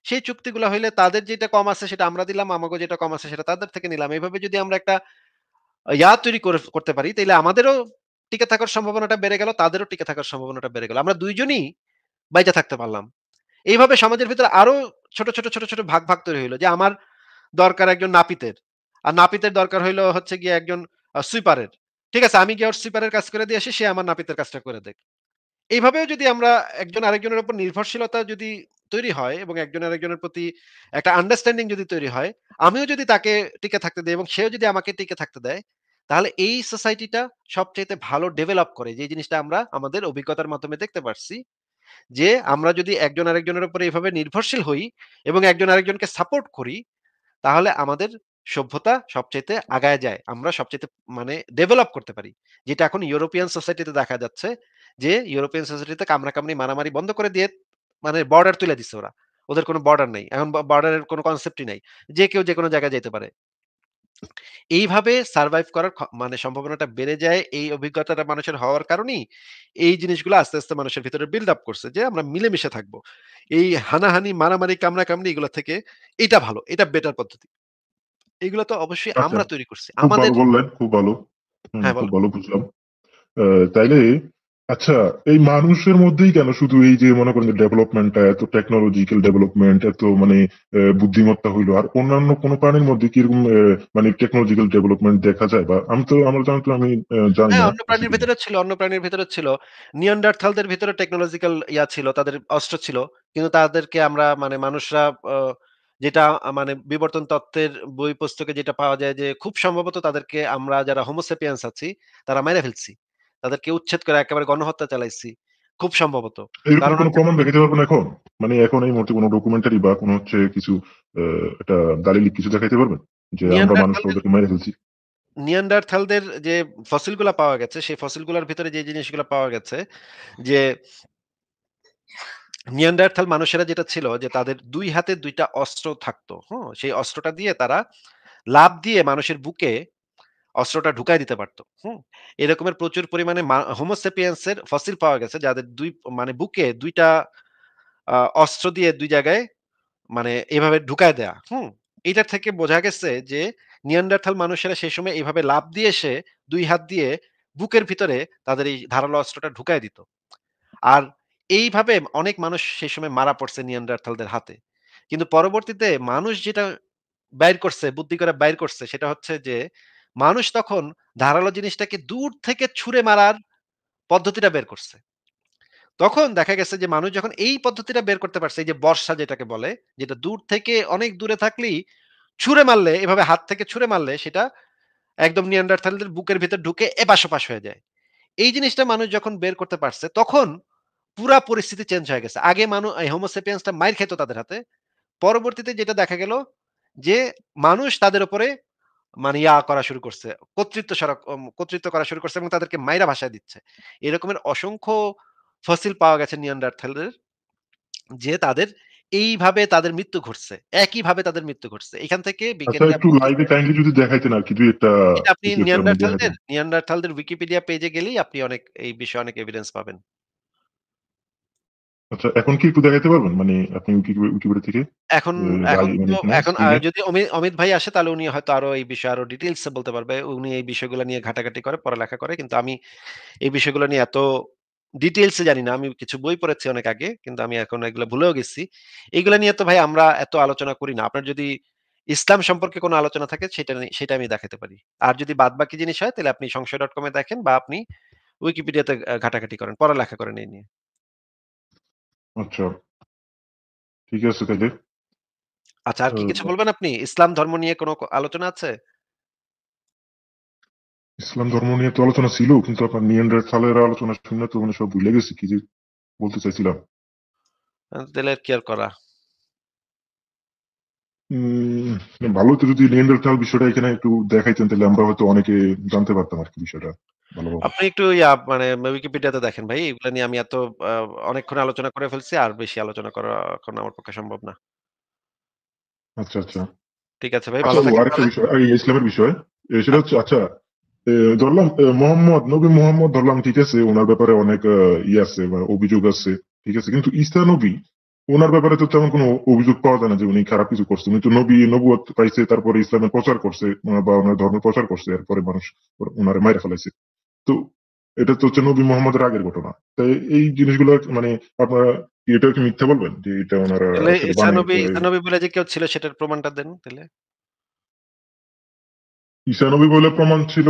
সেই চুক্তিগুলা হইলে তাদের যেটা কম আছে সেটা আমরা দিলাম, আমাগো যেটা কম আছে সেটা তাদের থেকে নিলাম। এভাবে যদি আমরা একটা তৈরি করতে পারি তাইলে আমাদেরও টিকে থাকার সম্ভাবনাটা বেড়ে গেল, তাদেরও টিকে থাকার সম্ভাবনাটা বেড়ে গেল। আমরা ২ জনই বাইচা থাকতে পারলাম। এইভাবে সমাজের ভিতরে আরো ছোট ছোট ভাগ তৈরি হইলো যে আমার দরকার একজন নাপিতের। আর নাপিতের দরকার হইলো হচ্ছে গিয়ে একজন সুইপারের। ঠিক আছে? আমি গিয়ে ওর সুইপারের কাজ করে দিয়ে আসি, সে আমার নাপিতের কাজটা করে দেক। এইভাবেও যদি আমরা একজন আরেকজনের উপর নির্ভরশীলতা যদি তৈরি হয় এবং একজন আরেকজনের প্রতি একটা আন্ডারস্ট্যান্ডিং যদি তৈরি হয়, আমিও যদি তাকে টিকে থাকতে দেই এবং সেও যদি আমাকে টিকে থাকতে দেয়, তাহলে এই সোসাইটিটা সবচাইতে ভালো ডেভেলপ করে। যে জিনিসটা আমরা আমাদের অভিজ্ঞতার মাধ্যমে দেখতে পারছি। যে আমরা যদি একজন আরেকজনের উপরে এভাবে নির্ভরশীল হই এবং একজন আরেকজনকে সাপোর্ট করি, তাহলে আমাদের সভ্যতা সবচাইতে আগায় যায়। আমরা সবচাইতে মানে ডেভেলপ করতে পারি। যেটা এখন ইউরোপিয়ান সোসাইটিতে দেখা যাচ্ছে যে, ইউরোপিয়ান সোসাইটিতে কামড়াকামড়ি মারামারি বন্ধ করে দিয়ে মানে বর্ডার তুলে দিছে ওরা। ওদের কোনো বর্ডার নাই। এখন বর্ডারের কোনো কনসেপ্টই নাই। যে কেউ যেকোনো জায়গায় যাইতে পারে। এইভাবে সারভাইভ করার মানে সম্ভাবনাটা বেড়ে যায়। এই অভিজ্ঞতাটা মানুষের হওয়ার কারণেই এই জিনিসগুলো আস্তে আস্তে মানুষের ভিতরে বিল্ড আপ করছে যে আমরা মিলেমিশে থাকবো। এই হানাহানি, মারামারি, কামড়াকামড়ি এগুলা থেকে এটা ভালো। এটা বেটার পদ্ধতি। এগুলো তো অবশ্যই আচ্ছা, আমরা তৈরি করছি। খুব ভালো বললেন, খুব ভালো। হ্যাঁ, খুব বলুন। ভালো বুঝলাম। তাইলে আচ্ছা, এই মানুষের মধ্যেই কেন শুধু এই যে মনে করেন যে ডেভেলপমেন্টটা এত টেকনোলজিক্যাল ডেভেলপমেন্ট এত মানে বুদ্ধিমত্তা হইলো আর অন্যান্য কোন প্রাণীর মধ্যে কি এরকম মানে টেকনোলজিক্যাল ডেভেলপমেন্ট দেখা যায় বা আমার জানা তো আমি জানি হ্যাঁ, না অন্য আছে প্রাণীর কিনা। ভেতরে ছিল, অন্য প্রাণীর ভেতরে ছিল। নিয়ানডার্থালদের ভিতরে টেকনোলজিক্যাল ছিল, তাদের অস্ত্র ছিল। কিন্তু তাদেরকে আমরা মানে মানুষরা আ যেটা মানে বিবর্তন তত্ত্বের বই পুস্তকে যেটা পাওয়া যায় যে খুব সম্ভবত তাদেরকে আমরা যারা হোমো সেপিয়েন্স আছি তারা মাইরা ফেলছি। তাদেরকে উচ্ছেদ করে একেবারে গণহত্যা চালাইছি। খুব সম্ভবত। এরকম কারণ কোন হচ্ছে প্রমাণ দেখাতে পারবেন এখন? মানে এখন এই মুহূর্তে কোন ডকুমেন্টারি বা কোন হচ্ছে কিছু আ একটা দালিলিক কিছু দেখাইতে পারবেন? যে আমরা মানুষরা নিয়ানডারথালদের ওদেরকে মেরে ফেলছি। নিয়ানডারথালদের যে ফসিলগুলা পাওয়া গেছে, সেই ফসিলগুলার ভিতরে যে জিনিসগুলা পাওয়া গেছে যে নিয়ানডারথাল মানুষেরা যেটা ছিল যে তাদের ২ হাতে ২ টা অস্ত্র থাকতো। হুম? সেই অস্ত্রটা দিয়ে তারা লাফ দিয়ে মানুষের বুকে অস্ত্রটা ঢুকায় দিতে পারত। হুম? এরকমের প্রচুর পরিমাণে হোমো সেপিয়েন্স এর ফসিল পাওয়া গেছে যাদের ২ মানে বুকে ২ টা অস্ত্র দিয়ে ২ জায়গায় মানে এভাবে ঢুকায় দেয়া। হুম? এইটার থেকে বোঝা গেছে যে নিয়ানডারথাল মানুষেরা সেই সময় এভাবে লাফ দিয়ে এসে ২ হাত দিয়ে বুকের ভিতরে তাদের এই ধারালো অস্ত্রটা ঢুকায় দিত। আর এইভাবে অনেক মানুষ সেই সময় মারা পড়ছে নিয়ানডারথালদের হাতে। কিন্তু পরবর্তীতে মানুষ যেটা বাইর করছে, বুদ্ধি করে বাইর করছে সেটা হচ্ছে যে, মানুষ তখন ধারালো জিনিসটাকে দূর থেকে ছুঁড়ে মারার পদ্ধতিটা বের করছে। তখন দেখা গেছে যে মানুষ যখন এই পদ্ধতিটা বের করতে পারছে, এই যে বর্শা যেটাকে বলে, যেটা দূর থেকে অনেক দূরে থাকলেই ছুঁড়ে মারলে, এভাবে হাত থেকে ছুঁড়ে মারলে সেটা একদম নিয়ানডারথালদের বুকের ভেতর ঢুকে এপাশ-ওপাশ হয়ে যায়। এই জিনিসটা মানুষ যখন বের করতে পারছে, তখন পুরা পরিস্থিতি চেঞ্জ হয়ে গেছে। আগে এই হোমো সেপিয়েন্স টা মাইর খেত তাদের হাতে। পরবর্তীতে যেটা দেখা গেল যে মানুষ তাদের উপরে মানে করা শুরু করছে। কর্তৃত্ব করা শুরু করছে এবং তাদেরকে মাইরা ভাসায় দিচ্ছে। এরকমের অসংখ্য ফসিল পাওয়া গেছে নিয়ানডারথালদের যে তাদের এইভাবে তাদের মৃত্যু ঘটছে। একইভাবে তাদের মৃত্যু ঘটছে। এখান থেকে আচ্ছা বিজ্ঞানীরা একটু লাইভে বলতেছে কাইন্ডলি যদি দেখাইতেন আরকি ২ ১ টা এটা আপনি কিছু একটা মানে নিয়ানডারথালদের দেখাইতেন। নিয়ানডারথালদের উইকিপিডিয়া পেজে গেলেই আপনি অনেক এই বিষয়ে অনেক এভিডেন্স পাবেন। আচ্ছা এখন কি একটু দেখাইতে পারবেন? মানে আপনি উইকিপিডিয়া থেকে এখন লাইভ এখন মানে তো এখানে এখন স্ক্রিনে? যদি অমিত ভাই আসে তাহলে উনি হয়তো আরো এই বিষয়ে আরো ডিটেইলস এ বলতে পারবে। উনি এই বিষয়গুলো নিয়ে ঘাটাঘাটি করে, পড়ালেখা করে। কিন্তু আমি এই বিষয়গুলো নিয়ে এত ডিটেইলস এ জানি না। আমি কিছু বই পড়েছি অনেক আগে। কিন্তু আমি এখন এগুলো ভুলেও গেছি। এগুলা নিয়ে তো ভাই আমরা এত আলোচনা করি না। আপনার যদি ইসলাম সম্পর্কে কোনো আলোচনা থাকে সেটা আমি দেখাতে পারি। আর যদি বাদবাকি জিনিস হয় তাহলে আপনি সংশয়.com এ দেখেন বা আপনি উইকিপিডিয়াতে ঘাটাঘাটি করেন, পড়ালেখা করেন এই নিয়ে। আচ্ছা ঠিক আছে তাইলে। আচ্ছা আর কি কিছু আ বলবেন আপনি? ইসলাম ধর্ম নিয়ে কোনো আলোচনা আছে? ইসলাম ধর্ম নিয়ে তো আলোচনা ছিল কিন্তু আপনার নিয়ানডারথালের আলোচনা শুনে তো মানে সব ভুলে গেছি কি যে বলতে চাইছিলাম। তাহলে আর কি আর করা? উম ভালো হতো যদি নেয়ারডালতাল বিষয়টা এখানে একটু দেখাইতেন তাইলে আমরা হয়তো অনেকে জানতে পারতাম আরকি বিষয়টা ভালোভাবে। আপনি একটু মানে উইকিপিডিয়াতে দেখেন ভাই। এগুলা নিয়ে আমি এত আ অনেকক্ষণ আলোচনা করে ফেলছি। আর বেশি আলোচনা করা এখন আমার পক্ষে সম্ভব না। আচ্ছা, আচ্ছা। ঠিক আছে ভাই, আচ্ছা ভালো থাকেন আরেকটা তাহলে। বিষয় এই ইসলামের বিষয়। সেটা আচ্ছা। হচ্ছে আচ্ছা ধরলাম নবী মোহাম্মদ ধরলাম ঠিক আছে উনার ব্যাপারে অনেক ইয়ে আছে বা অভিযোগ আছে। ঠিক আছে? কিন্তু ঈসা নবী উনার ব্যাপারে তো তেমন কোনো অভিযোগ পাওয়া যায় না যে উনি খারাপ কিছু করছেন। উনি তো নবুয়ত পাইছে তারপরে ইসলামের প্রচার করছে বা উনার ধর্মের প্রচার করছে। এরপরে মানুষ উনারে মাইরা ফেলাইছে। তো এটা তো হচ্ছে নবী মোহাম্মদের আগের ঘটনা। তাই এই জিনিসগুলো মানে আপনারা এটা কি মিথ্যা বলবেন? যে এটা উনারা তাহলে আসলে বানায় পরে ঈসা নবী বলে যে কেউ ছিল সেটার প্রমাণটা দেন তাইলে। ঈসা নবী বলে প্রমাণ ছিল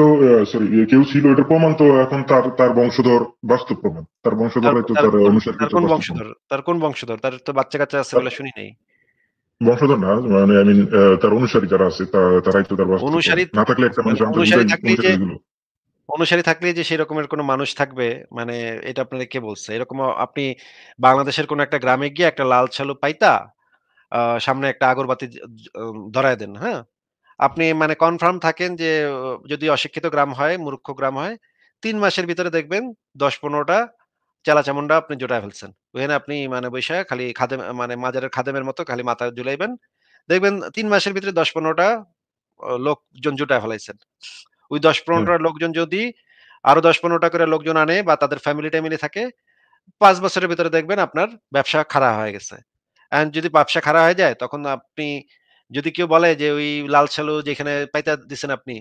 সরি কেউ ছিল এটার প্রমাণ তো এখন তার বংশধর বাস্তব প্রমাণ। তার তার বংশধররাই তো তার তার কোন অনুসারীরাই তার তো কোন বাস্তব প্রমাণ। বংশধর? তার কোন বংশধর? তার তো বাচ্চা-কাচ্চা আছে তার বলে শুনি নাই। বংশধর না মানে আই মিন তার অনুসারী যারা আছে তারাই তো তার বাস্তব অনুসারী প্রমাণ। না থাকলে একটা মানে মানুষ আমাদের বুঝাইতে দিল। অনুসারী থাকলেই যে সেই রকমের কোন মানুষ থাকবে মানে এটা আপনারে কে বলছে? এরকম আপনি বাংলাদেশের কোন একটা গ্রামে গিয়ে একটা লাল সালু পাইতা আ সামনে একটা আগরবাতি ধরায় দেন, হ্যাঁ? আপনি মানে কনফার্ম থাকেন যে যদি অশিক্ষিত গ্রাম হয়, মূর্খ গ্রাম হয়, ৩ মাসের ভিতরে দেখবেন ১০-১৫ টা চেলা-চামুন্ডা আপনি জুটায় ফেলছেন। ওখানে আপনি মানে বইসা খালি খাদেম মানে মাজারের খাদেমের মতো খালি মাথা ঝুলাইবেন। দেখবেন ৩ মাসের ভিতরে ১০-১৫ টা লোকজন জুটায় ফেলাইছেন। ওই ১০-১৫ হ্যাঁ, টা লোকজন যদি আরো ১০-১৫ টা করে লোকজন আনে বা তাদের ফ্যামিলি-ট্যামিলি থাকে, ৫ বছরের ভেতরে দেখবেন আপনার ব্যবসা খাড়া হয়ে গেছে। যদি ব্যবসা খাড়া হয়ে যায় তখন আপনি যদি কেউ বলে যে ওই লাল সালু যেখানে পাইতে দিছেন আপনি,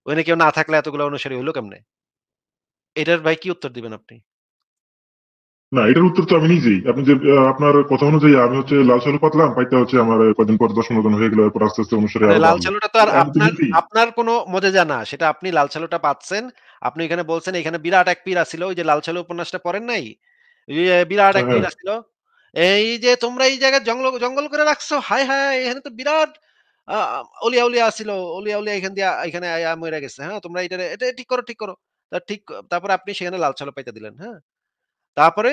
ওখানে কেউ না থাকলে এতগুলো অনুসারী হইলো কেমনে? এটার ভাই কি উত্তর দিবেন আপনি? না এটার উত্তর তো আমি নিজেই। আপনি যে আপনার কথা অনুযায়ী আমি হচ্ছে লাল সালু পাতলাম, পাইতে হচ্ছে আমার কয়দিন পর ১০-১৫ জন হয়ে গেল। এরপর আস্তে, আস্তে অনুসারী মানে আরো লাল বাড়লো। সালুটা তো তো আর আমি তো আপনার নিজেই আপনার কোনো মজেজা না। সেটা আপনি লাল সালুটা পাচ্ছেন। আপনি এখানে বলছেন এখানে বিরাট এক পীর আছিল। ওই যে লাল সালু উপন্যাসটা পড়েন নাই? ওই যে বিরাট হ্যাঁ, এক হ্যাঁ। পীর আছিল। এই যে তোমরা এই জায়গায় জঙ্গল করে রাখছো। হায়, হায়! এখানে তো বিরাট আ অলিয়া আছিল। অলিয়া এখান দিয়া এখানে আয়া মইরা গেছে। হ্যাঁ? তোমরা এটা ঠিক করো, ঠিক করো। তা ঠিক তারপরে আপনি সেখানে লাল ছালও পাইতে দিলেন। হ্যাঁ? তারপরে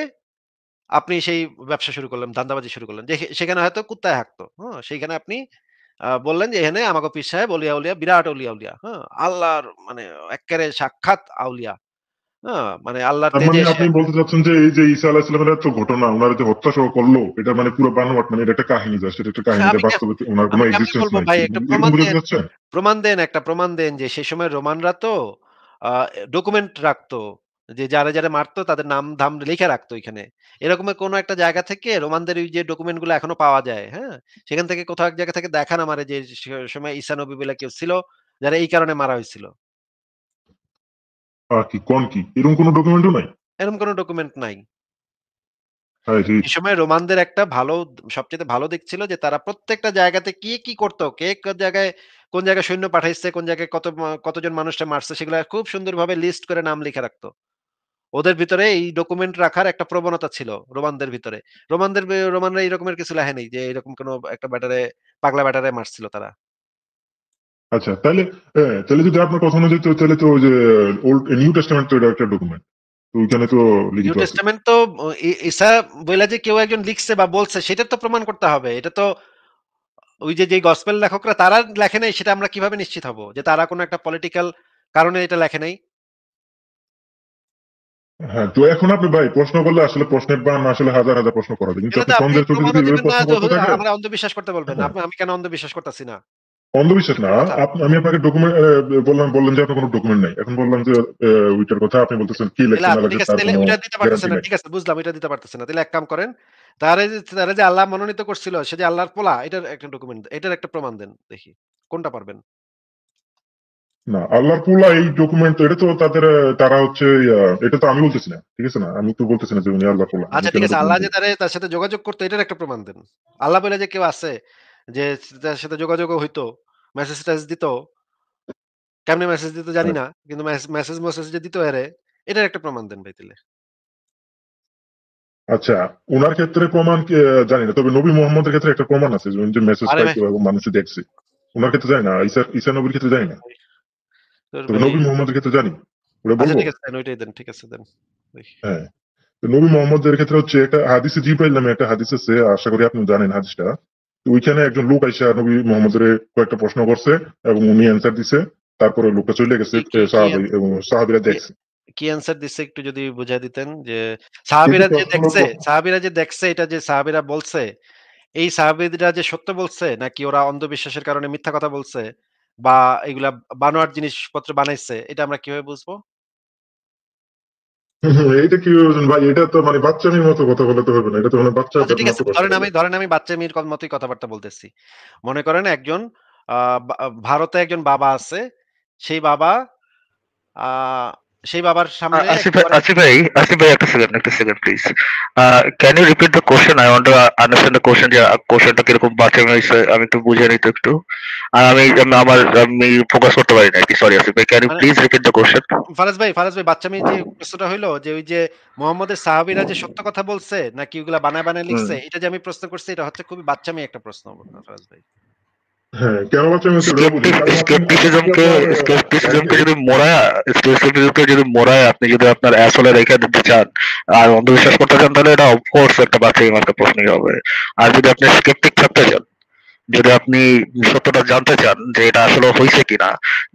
আপনি সেই ব্যবসা শুরু করলেন, ধান্দাবাজি শুরু করলেন। সেখানে হয়তো কুত্তায় হাঁকতো। হ্যাঁ? সেইখানে আপনি বললেন যে, "এখানে আমাগো পীর সাহেব অলিয়া, বিরাট অলিয়া। হ্যাঁ? আল্লাহর মানে এক্কারে সাক্ষাৎ আউলিয়া।" হ্যাঁ? মানে আল্লাহর তার মানে তেজে সে আপনি বলতে চাচ্ছেন যে এই যে ঈসা আলাইহিস সালামের এত ঘটনা, উনারা যে হত্যা সহ করলো, এটা মানে পুরো বানোয়াট, মানে এটা একটা কাহিনী, জাস্ট এটা একটা কাহিনী, আমি এটা বাস্তবে উনার কোনো আমি কেমনে এক্সিস্টেন্স বলবো নাই। ভাই একটা এরকম প্রমাণ বোঝাতে দেন। চাচ্ছেন? একটা প্রমাণ দেন যে সেই সময় রোমানরা তো আ ডকুমেন্ট রাখতো। যে যারা মারতো তাদের নাম-ধাম লিখে রাখতো এখানে। এরকমের কোন একটা জায়গা থেকে রোমানদের ওই যে ডকুমেন্ট গুলো এখনো পাওয়া যায়, হ্যাঁ? সেখান থেকে কোথাও এক জায়গা থেকে দেখান আমারে যে সময় ঈসা নবী বলে কেউ ছিল, যারা এই কারণে মারা হইছিল। কি কোন কি? এরকম কোনো ডকুমেন্টও নাই? এরকম কোন ডকুমেন্ট নাই। হায় রে! এই সময় রোমানদের একটা সবচাইতে ভালো দিক ছিল যে তারা প্রত্যেকটা জায়গাতে কি করত, কে কোন জায়গায় সৈন্য পাঠাইছে, কোন জায়গায় কতজন মানুষকে মারছে সেগুলা খুব সুন্দরভাবে লিস্ট করে নাম লিখে রাখতো। ওদের ভিতরে এই ডকুমেন্ট রাখার একটা প্রবণতা ছিল রোমানদের ভিতরে। রোমানরা এই রকমের কিছু লেখে নাই যে এরকম কোন একটা পাগলা ব্যাটারে মারছিল তারা। আচ্ছা, তাইলে তাইলে যদি আপনার কথা অনুযায়ী, তাহলে তো ওই যে নিউ টেস্টামেন্ট তো এটা একটা ডকুমেন্ট। তো ওইখানে তো নিউ লিখিত আছে। টেস্টামেন্ট তো ঈসা বইলা যে কেউ একজন লিখছে বা বলছে সেটার তো প্রমাণ করতে হবে। এটা তো ওই যে গসপেল লেখকরা তারা লেখে নাই সেটা আমরা কিভাবে নিশ্চিত হব? যে তারা কোন একটা পলিটিক্যাল কারণে এটা লেখে নাই? হ্যাঁ, তো এখন আপনি ভাই প্রশ্ন করলে আসলে প্রশ্নের বান আসলে হাজার হাজার প্রশ্ন করা যায়। কিন্তু এটাতে আপনি তো আপনি সন্দেহের চোখে যদি প্রমাণও এভাবে দিবেন না প্রশ্ন যে করতে থাকেন, আমরা অন্ধবিশ্বাস করতে বলবেন। হ্যাঁ, আমি কেন অন্ধবিশ্বাস করতেছি না? অন্ধবিশ্বাস না। এটার কথা। আমি আপনাকে ডকুমেন্ট বললাম যে আপনার কোনো ডকুমেন্ট নাই। এখন বললাম যে ওইটার কথা, আপনি বলতেছেন কি তাইলে লেখছেন না আচ্ছা ঠিক লেখছেন আছে, তার তাইলে কোনো ওইটা দিতে পারতেছেন গ্যারান্টি না। নাই। ঠিক আছে বুঝলাম ওইটা দিতে পারতেছেন না। তাইলে এক কাম করেন। তারে যে আল্লাহ মনোনীত করছিল সে যে আল্লাহর পোলা এটার একটা ডকুমেন্ট এটার একটা প্রমাণ দেন দেখি। কোনটা পারবেন? না, আল্লাহর কুলা এই ডকুমেন্ট তো, এটা তো তাদের তারা হচ্ছে এটা তো আমি বলতেছি না। ঠিক আছে না? আমি তো বলতেছি না যে উনি আল্লাহর কুলা। আমি আচ্ছা ঠিক কেন আছে, আল্লাহ ডকুমেন্ট যে দেব? তার সাথে যোগাযোগ করতো এটার একটা প্রমাণ দেন। আল্লাহ বলে যে কেউ আছে যে তার সাথে যোগাযোগও হইতো, মেসেজ-টেসেজ দিত। কেমনে মেসেজ দিত জানি হ্যাঁ। না। কিন্তু মেসেজ যে দিত এরে, এটার একটা প্রমাণ দেন ভাই তাইলে। আচ্ছা, উনার ক্ষেত্রে প্রমাণ কি জানি না। তবে নবী মুহাম্মদের ক্ষেত্রে একটা প্রমাণ আছে যে উনি যে মেসেজ আরে ভাই, পাইতো এবং মানুষে দেখছে। উনার ক্ষেত্রে জানি না। ঈসা নবীর ক্ষেত্রে জানি না। তোর তবে ভাই নবী মুহাম্মদের ক্ষেত্রে জানি। ওটা আচ্ছা বলবো? ঠিক আছে দেন ওইটাই দেন। ঠিক আছে দেন। দেখি। হ্যাঁ। তো নবী মুহাম্মদের ক্ষেত্রে হচ্ছে একটা হাদিসে জিব্রাইল নামে একটা হাদিস আছে। আশা করি আপনি জানেন হাদিসটা। তো ওইখানে একজন লোক আইসা নবী মুহাম্মদের কয়েকটা প্রশ্ন করছে এবং উনি অ্যান্সার দিছে। তারপরে লোকটা চলে গেছে। কি কি কি এবং সাহাবীরা কি দেখছে। কি অ্যান্সার দিছে একটু যদি বুঝায় দিতেন যে কিন্তু প্রশ্ন হলো, সাহাবীরা যে দেখছে এটা যে সাহাবীরা বলছে, এই সাহাবীরা যে সত্য বলছে নাকি ওরা অন্ধবিশ্বাসের কারণে মিথ্যা কথা বলছে বা এগুলা বানোয়াট জিনিসপত্র বানাইছে এটা আমরা কিভাবে বুঝবো? এইটা কি বলছেন ভাই? এটা তো মানে বাচ্চামির মতো কথা বলে তো হবে না। এটা তো মানে আচ্ছা বাচ্চাদের ঠিক আছে। মতো কথা বলে। ধরেন আমি বাচ্চা মেয়ের মতোই কথাবার্তা বলতেছি। মনে করেন একজন আ বা ভারতে একজন বাবা আছে। সেই বাবা আ সেই বাবার সামনে একেবারে Asif bhai, একটা second, please. Can you repeat the question? I want to understand the question. যে কোশ্চেনটা কিরকম বাচ্চামি হইছে আমি একটু বুঝে নিতে একটু। আর আমি ফোকাস করতে পারি না আরকি। সরি আসিফ ভাই, can you মানে please repeat the question? Faraz ভাই বাচ্চামি যে প্রশ্নটা হইলো যে ওই যে মোহাম্মদের সাহাবীরা যে সত্য কথা বলছে নাকি ওগুলা বানায় হুম। লিখছে এটা যে আমি প্রশ্ন করছি এটা হচ্ছে খুবই বাচ্চামি একটা প্রশ্ন ফারাজ ভাই। হ্যাঁ, কেন বাচ্চামি হচ্ছে ওটাও বুঝি। কারণ আপনি আপনার স্কেপটিসিজমকে ভাইকে, যদি মোড়ায়া স্কেপটিসিজমকে যদি মোড়ায় আপনি যদি আপনার আসলে রেখে দিতে চান আর অন্ধবিশ্বাস করতে চান, তাহলে এটা অফকোর্স একটা বাচ্চামি মার্কা প্রশ্নই হবে। আর যদি আপনি স্কেপটিক থাকতে চান, যদি আপনি সত্যটা জানতে চান যে এটা আসলে হইছে কিনা,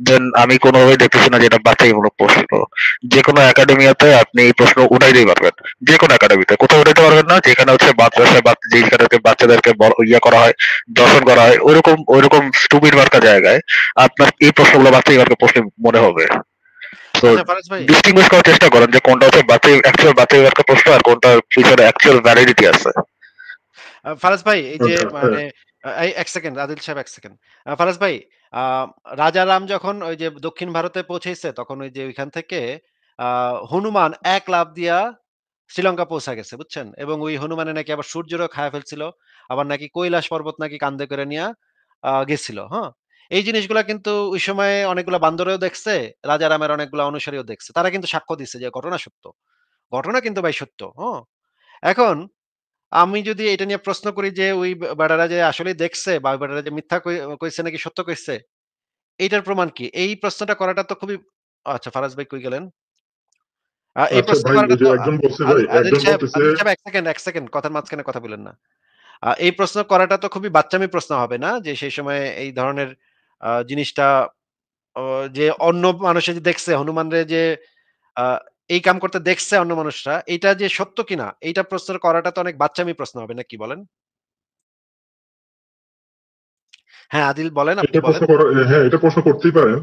দেন আমি কোনোভাবেই দেখতেছি না যে এটা বাছাইমূলক প্রশ্ন। যেকোনো একাডেমিয়াতে আপনি এই প্রশ্ন উঠাইতেই পারবেন। যেকোনো একাডেমিতে কোথাও উঠাইতে পারবেন না যেখানে হচ্ছে মাদ্রাসায় যেখানে বাচ্চাদেরকে ইয়া করা হয়, দর্শন করা হয়, ওইরকম স্টুপিড মার্কা জায়গায় আপনার এই প্রশ্নগুলো বাছাই মার্কা প্রশ্ন মনে হবে। তো আচ্ছা ফারাজ ভাই, ডিস্টিংগুইশ করার চেষ্টা করেন যে কোনটা হচ্ছে বাছাই মার্কা প্রশ্ন আর কোনটার পিছনে অ্যাকচুয়াল ভ্যালিডিটি আছে। ফারাজ ভাই এই যে আচ্ছা, হ্যাঁ। মানে এই ১ সেকেন্ড আদিল সাহেব ১ সেকেন্ড। ফারাজ ভাই আ রাজারাম যখন ওই যে দক্ষিণ ভারতে পৌঁছেছে তখন ওই যে ওইখান থেকে আ হনুমান এক লাফ দিয়া শ্রীলঙ্কা পৌঁছা গেছে বুঝছেন? এবং ওই হনুমানে নাকি আবার সূর্যেরও খায়া ফেলছিল। আবার নাকি কৈলাস পর্বত নাকি কাঁধে করে নিয়া গেছিল, হ্যাঁ? এই জিনিসগুলা কিন্তু ওই সময়ে অনেকগুলা বান্দরেও দেখছে, রাজারামের অনেকগুলা অনুসারীও দেখছে। তারা কিন্তু সাক্ষ্য দিছে যে ঘটনা সত্য। ঘটনা কিন্তু ভাই সত্য, হ্যাঁ? এখন আমি যদি এটা নিয়ে প্রশ্ন করি যে ওই বেটারা যে আসলেই দেখছে বা ওই বেটারা যে মিথ্যা কইছে নাকি সত্য কইছে, এইটার প্রমাণ কি? এই প্রশ্নটা করাটা তো খুবই আচ্ছা ফারাজ ভাই কই গেলেন? এই আচ্ছা প্রশ্ন ভাই, করাটা ওই যে তো একজন বলছে ভাই, একজন বলতেছে 'আদিল সাহেব' ১ সেকেন্ড, কথার মাঝখানে কথা বলেন না। এই প্রশ্ন করাটা তো খুবই বাচ্চামি প্রশ্ন হবে না? যে সেই সময়ে এই ধরনের জিনিসটা অ যে অন্য মানুষে যে দেখছে হনুমানরে যে আ এই কাম করতে দেখছে অন্য মানুষরা, এইটা যে সত্য কিনা এইটা প্রশ্ন করাটা তো অনেক বাচ্চামি প্রশ্ন হবে না কি বলেন? হ্যাঁ, আদিল বলেন, আপনি এটা বলেন। প্রশ্ন করা, হ্যাঁ, এটা প্রশ্ন করতেই পারেন।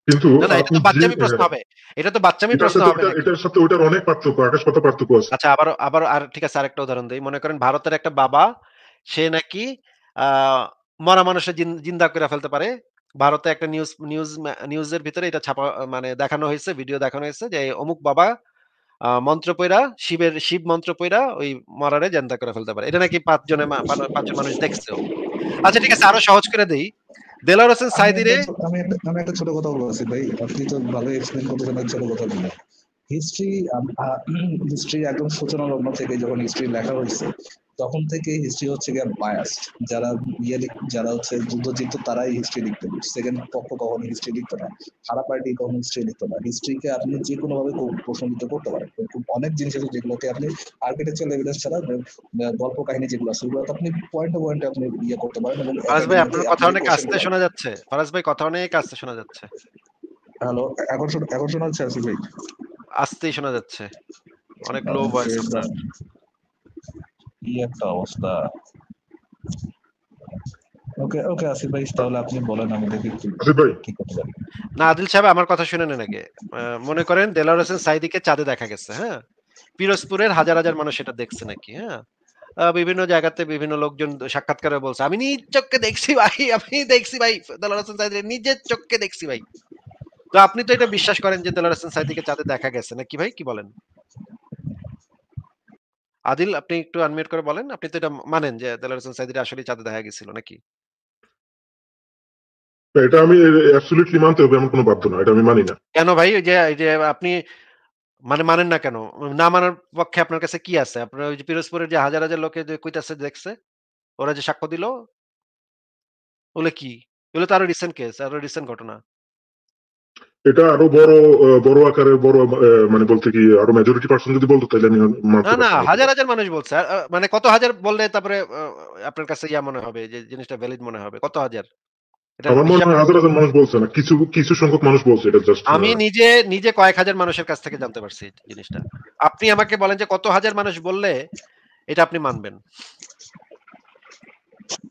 কিন্তু না, না এটা আপনি তো যে বাচ্চামি প্রশ্ন হবে। এটা তো বাচ্চামি এটার প্রশ্ন সাথে হবে নাকি? এটার সাথে ওইটার অনেক পার্থক্য, আকাশ পাতাল পার্থক্য আছে। আচ্ছা আবারও আবারও আর ঠিক আছে আরেকটা উদাহরণ দেই। মনে করেন ভারতের একটা বাবা, সে নাকি আ মরা মানুষের জিন্দা কইরা ফেলতে পারে। ভারতে একটা নিউজের ভিতরে এটা ছাপা মানে দেখানো হইছে, ভিডিও দেখানো হইছে যে অমুক বাবা মন্ত্র পইড়া শিব মন্ত্র পইড়া ওই মরারে জিন্দা করে ফেলতে পারে। এটা নাকি ৫ জনে ৫ জন মানুষ দেখছেও। আচ্ছা ঠিক আছে আরো সহজ করে দেই। দেলোয়ার হোসেন সাঈদীরে আমি একটা ছোট কথা বলছি ভাই, আপনি তো ভালো এক্সপ্লেন করতেছেন, এক ছোট কথা বলে হিস্ট্রি হিস্ট্রি একদম সূচনা লগ্ন থেকে যখন হিস্ট্রি লেখা হয়েছে তখন থেকে হিস্ট্রি হচ্ছে গিয়ে বায়াসড। যারা যারা হচ্ছে যুদ্ধ জিততো তারাই হিস্ট্রি লিখতো, সেকেন্ড পক্ষ কখনো হিস্ট্রি লিখতো না, খারাপ পার্টি কখনো হিস্ট্রি লিখতো না। হিস্ট্রিকে আপনি যে কোনো ভাবে প্রশ্নিত করতে পারেন। অনেক জিনিস আছে যেগুলোকে আপনি আর্কিটেকচারাল এভিডেন্স ছাড়া গল্প কাহিনী যেগুলো আছে সেগুলো আপনি পয়েন্টে পয়েন্টে আপনি ইয়ে করতে পারেন এবং ফারাজ ভাই আপনার কথা আপনি অনেক কোশ্চেন আস্তে শোনা যাচ্ছে। ফারাজ ভাই কথা অনেক আস্তে শোনা যাচ্ছে। হ্যালো, এখন শোনা যাচ্ছে আসিফ ভাই? আস্তেই শোনা যাচ্ছে। অনেক লো ভয়েস আপনার। কি একটা অবস্থা। ওকে ওকে আসিফ ভাই, তাহলে আপনি বলেন, আমি দেখি আসিফ ভাই, কি করতে পারি। না আদিল সাহেব আমার কথা শুনে নেন আগে। মনে করেন দেলোয়ার হোসেন সাঈদীকে চাঁদে দেখা গেছে, হ্যাঁ? পিরোজপুরের হাজার, হাজার মানুষ এটা দেখছে নাকি, হ্যাঁ? বিভিন্ন জায়গাতে বিভিন্ন লোকজন সাক্ষাৎকারে বলছে, "আমি নিজ চক্ষে দেখছি ভাই, আমি দেখছি ভাই। দেলোয়ার হোসেন সাঈদীর নিজের চক্ষে দেখছি ভাই।" তো আপনি তো এটা বিশ্বাস করেন যে দেলোয়ার হোসেন সাঈদীকে চাঁদে দেখা গেছে নাকি ভাই? কি বলেন? আদিল আপনি একটু আনমিউট করে বলেন। আপনি তো এটা মানেন যে দেলোয়ার হোসেন সাঈদীর আসলেই চাঁদে দেখা গেছিল নাকি? এটা আমি অ্যাবসলিউটলি মানতে হবে এমন কোনো বাধ্য না, এটা আমি মানি না। কেন ভাই? ওই যে আপনি মানে মানেন না কেন? না মানার পক্ষে আপনার কাছে কি আছে? আপনার ওই যে পিরোজপুরের যে হাজার, হাজার লোকে যে কইতাছে দেখছে, ওরা যে সাক্ষ্য দিল, ওগুলো কি? এগুলো তো আরো রিসেন্ট কেস, আরো রিসেন্ট ঘটনা। এটা আরো বড় বড় আকারের বড় মানে বলতে কি আরো মেজরিটি পার্সন যদি বলতো তাহলে আমি না, মানতে না পারতাম হয়তো। হাজার, হাজার মানুষ বলছে। মানে কত হাজার বললে তারপরে আপনার কাছে ইয়া মনে হবে যে জিনিসটা ভ্যালিড মনে হবে? কত হাজার? এটার আমার মনে হিসাব হয় হাজার হাজার মানুষ বলছে না, কিছু কিছু সংখ্যক মানুষ বলছে এটা জাস্ট। আমি নিজে কয়েক হাজার মানুষের কাছ থেকে জানতে পারছি জিনিসটা। আপনি আমাকে বলেন যে কত হাজার মানুষ বললে এটা আপনি মানবেন?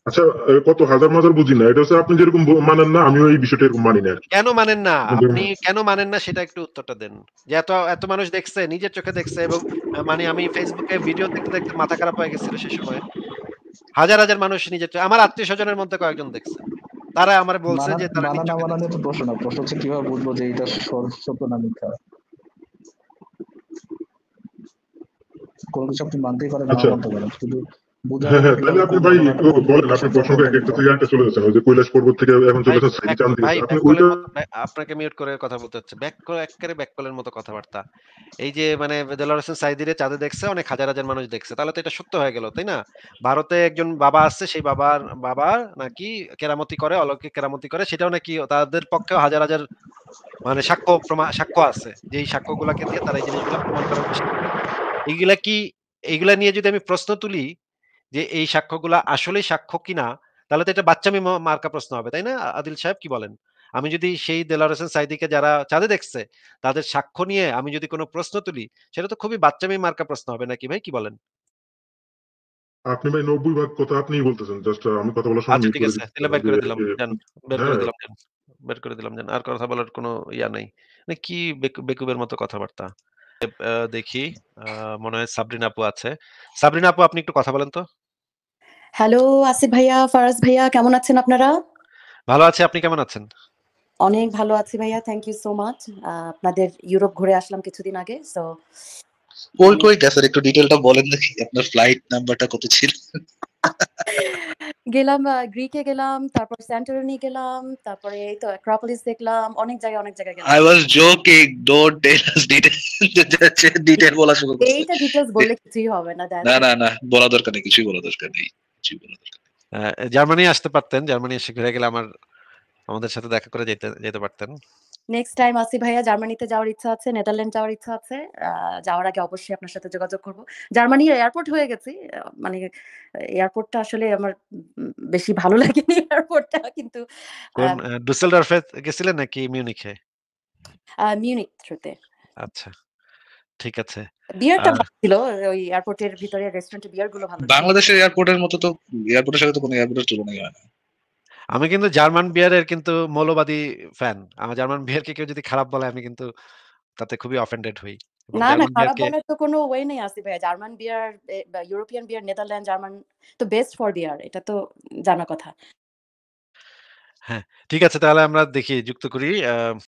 আচ্ছা, কত হাজার মাজার বুঝি না, এটা হচ্ছে আপনি যেরকম মানেন না আমিও এই বিষয়টা এরকম মানি না আর কি। কেন মানেন না? আপনি আপনি যেরকম- কেন মানেন না সেটা একটু উত্তরটা দেন। যে এত মানুষ দেখছে, নিজের চোখে দেখছে এবং মানে আমি Facebook এ ভিডিও দেখতে, দেখতে মাথা খারাপ হয়ে গেছিল সে সময়। হাজার, হাজার মানুষ নিজের আমার আত্মীয়স্বজনের মধ্যে কয়েকজন দেখছে। তারা আমারে বলছে যে তারা মানা নিজ না চোখে মানা দেখছে। নিয়ে তো প্রশ্ন না, প্রশ্ন হচ্ছে কিভাবে বুঝবো যে এটা সত্য না মিথ্যা। কোনো কিছু আপনি মানতেই পারেন, নাও আচ্ছা, মানতে পারেন, কিন্তু বোঝার হ্যাঁ জন্য হ্যাঁ, তাহলে কিভাবে আপনি কোন ভাই ঘটনাটা একটু কোন বলেন, পরিবেশে আপনার প্রসঙ্গ ঘটবে এক একটা কোনটা। থেকে একটা চলে যাচ্ছেন, ওই যে কৈলাস পর্বত থেকে এখন চলে ভাই যাচ্ছেন সাইডে চাঁদ ভাই দিকে, আপনি ওইটা। ব্যাককলের মতো আপনাকে মিউট করে কথা বলতে হচ্ছে। এক্কারে ব্যাককলের মতো কথাবার্তা। এই যে মানে দেলোয়ার হোসেন সাঈদীরে চাঁদে দেখছে অনেক হাজার, হাজার মানুষ দেখছে। তাহলে তো এটা সত্য হয়ে গেল, তাই না? ভারতে একজন বাবা আছে, সেই বাবা নাকি কেরামতি করে, অলৌকিক কেরামতি করে। সেটাও নাকি তাদের পক্ষেও হাজার, হাজার মানে সাক্ষ্য আছে। যেই সাক্ষ্যগুলাকে দিয়ে তারা এই জিনিসগুলা প্রমাণ করার চেষ্টা করে। এইগুলা কি এইগুলা নিয়ে যদি আমি প্রশ্ন তুলি যে এই সাক্ষ্যগুলা আসলেই সাক্ষ্য কিনা, তাহলে তো এটা বাচ্চামি মার্কা প্রশ্ন হবে, তাই না? আদিল সাহেব কি বলেন? আমি যদি সেই দেলোয়ার হোসেন সাঈদীকে যারা চাঁদে দেখছে, তাদের সাক্ষ্য নিয়ে আমি যদি কোন প্রশ্ন তুলি, সেটা তো খুবই বাচ্চামি মার্কা প্রশ্ন হবে নাকি ভাই, কি বলেন? আপনি ভাই ৯০ ভাগ কথা আপনিই বলতেছেন, জাস্ট আমি কথা বলার সময় আচ্ছা মিউট ঠিক করে আছে। তাহলে দিচ্ছেন ওই বের যে করে দিলাম। যান। বের করে হ্যাঁ। দিলাম যান। বের করে দিলাম যান। আর কথা বলার কোনো ইয়া নাই। মানে কি বেকুবের মতো কথাবার্তা। দেখি মনে হয় সাবরিনা আপু আছে। সাবরিনা আপু আপনি একটু কথা বলেন তো। হ্যালো আসিফ ভাইয়া, ফারাজ ভাইয়া, কেমন আছেন আপনারা? ভালো আছি। আপনি কেমন আছেন? অনেক ভালো আছি ভাইয়া। Thank you so much. আপনাদের ইউরোপ ঘুরে আসলাম কিছুদিন আগে। কই কই গেছেন একটু ডিটেইলটা বলেন দেখি, আপনার ফ্লাইট নাম্বারটা কত ছিল? গেলাম গ্রিকে গেলাম, তারপর স্যান্টোরিনি গেলাম, তারপরে এই তো অ্যাক্রোপলিস দেখলাম। অনেক জায়গায় গেলাম। I was joking. Don't tell us details. Detail বলা শুরু করছে। এইটা ডিটেইলস বললে কিছুই হবে না। না, দ্যাটস না, না। বলা দরকার নেই। কিছুই বলা দরকার নেই। কিছুই বলা দরকার নেই। জার্মানি আসতে পারতেন। জার্মানি এসে ঘুরে গেলে আমাদের সাথে দেখা করে যেতে পারতেন। নেক্সট টাইম আসি ভাইয়া, জার্মানিতে যাওয়ার ইচ্ছা আছে, নেদারল্যান্ড যাওয়ার ইচ্ছা আছে। যাওয়ার আগে অবশ্যই আপনার সাথে যোগাযোগ করব। জার্মানির এয়ারপোর্ট হয়ে গেছি। মানে এয়ারপোর্টটা আসলে আমার বেশি ভালো লাগেনি এয়ারপোর্টটা, কিন্তু কোন ডুসেলডর্ফে গেছিলেন নাকি মিউনিখে? মিউনিক থ্রুতে। আচ্ছা, ঠিক আছে। বিয়ারটা আহ ভালো ছিল। ওই এয়ারপোর্টের ভিতরে রেস্টুরেন্টে বিয়ার গুলো ভালো ছিল। বাংলাদেশের এয়ারপোর্টের মতো তো এয়ারপোর্টের সাথে তো কোনো এয়ারপোর্টের তুলনাই হয় না। আমি কিন্তু জার্মান বিয়ারের কিন্তু মৌলবাদী ফ্যান। আমার জার্মান বিয়ারকে কেউ যদি খারাপ বলে আমি কিন্তু তাতে খুবই অফেন্ডেড হই। এবং না, জার্মান খারাপ বিয়ারকে বলার তো কোনো ওয়ে নেই আসিফ ভাইয়া। জার্মান বিয়ার বা ইউরোপিয়ান বিয়ার, নেদারল্যান্ড, জার্মান তো বেস্ট ফর বিয়ার। এটা তো জানা কথা। হ্যাঁ, ঠিক আছে তাহলে আমরা দেখি যুক্ত করি।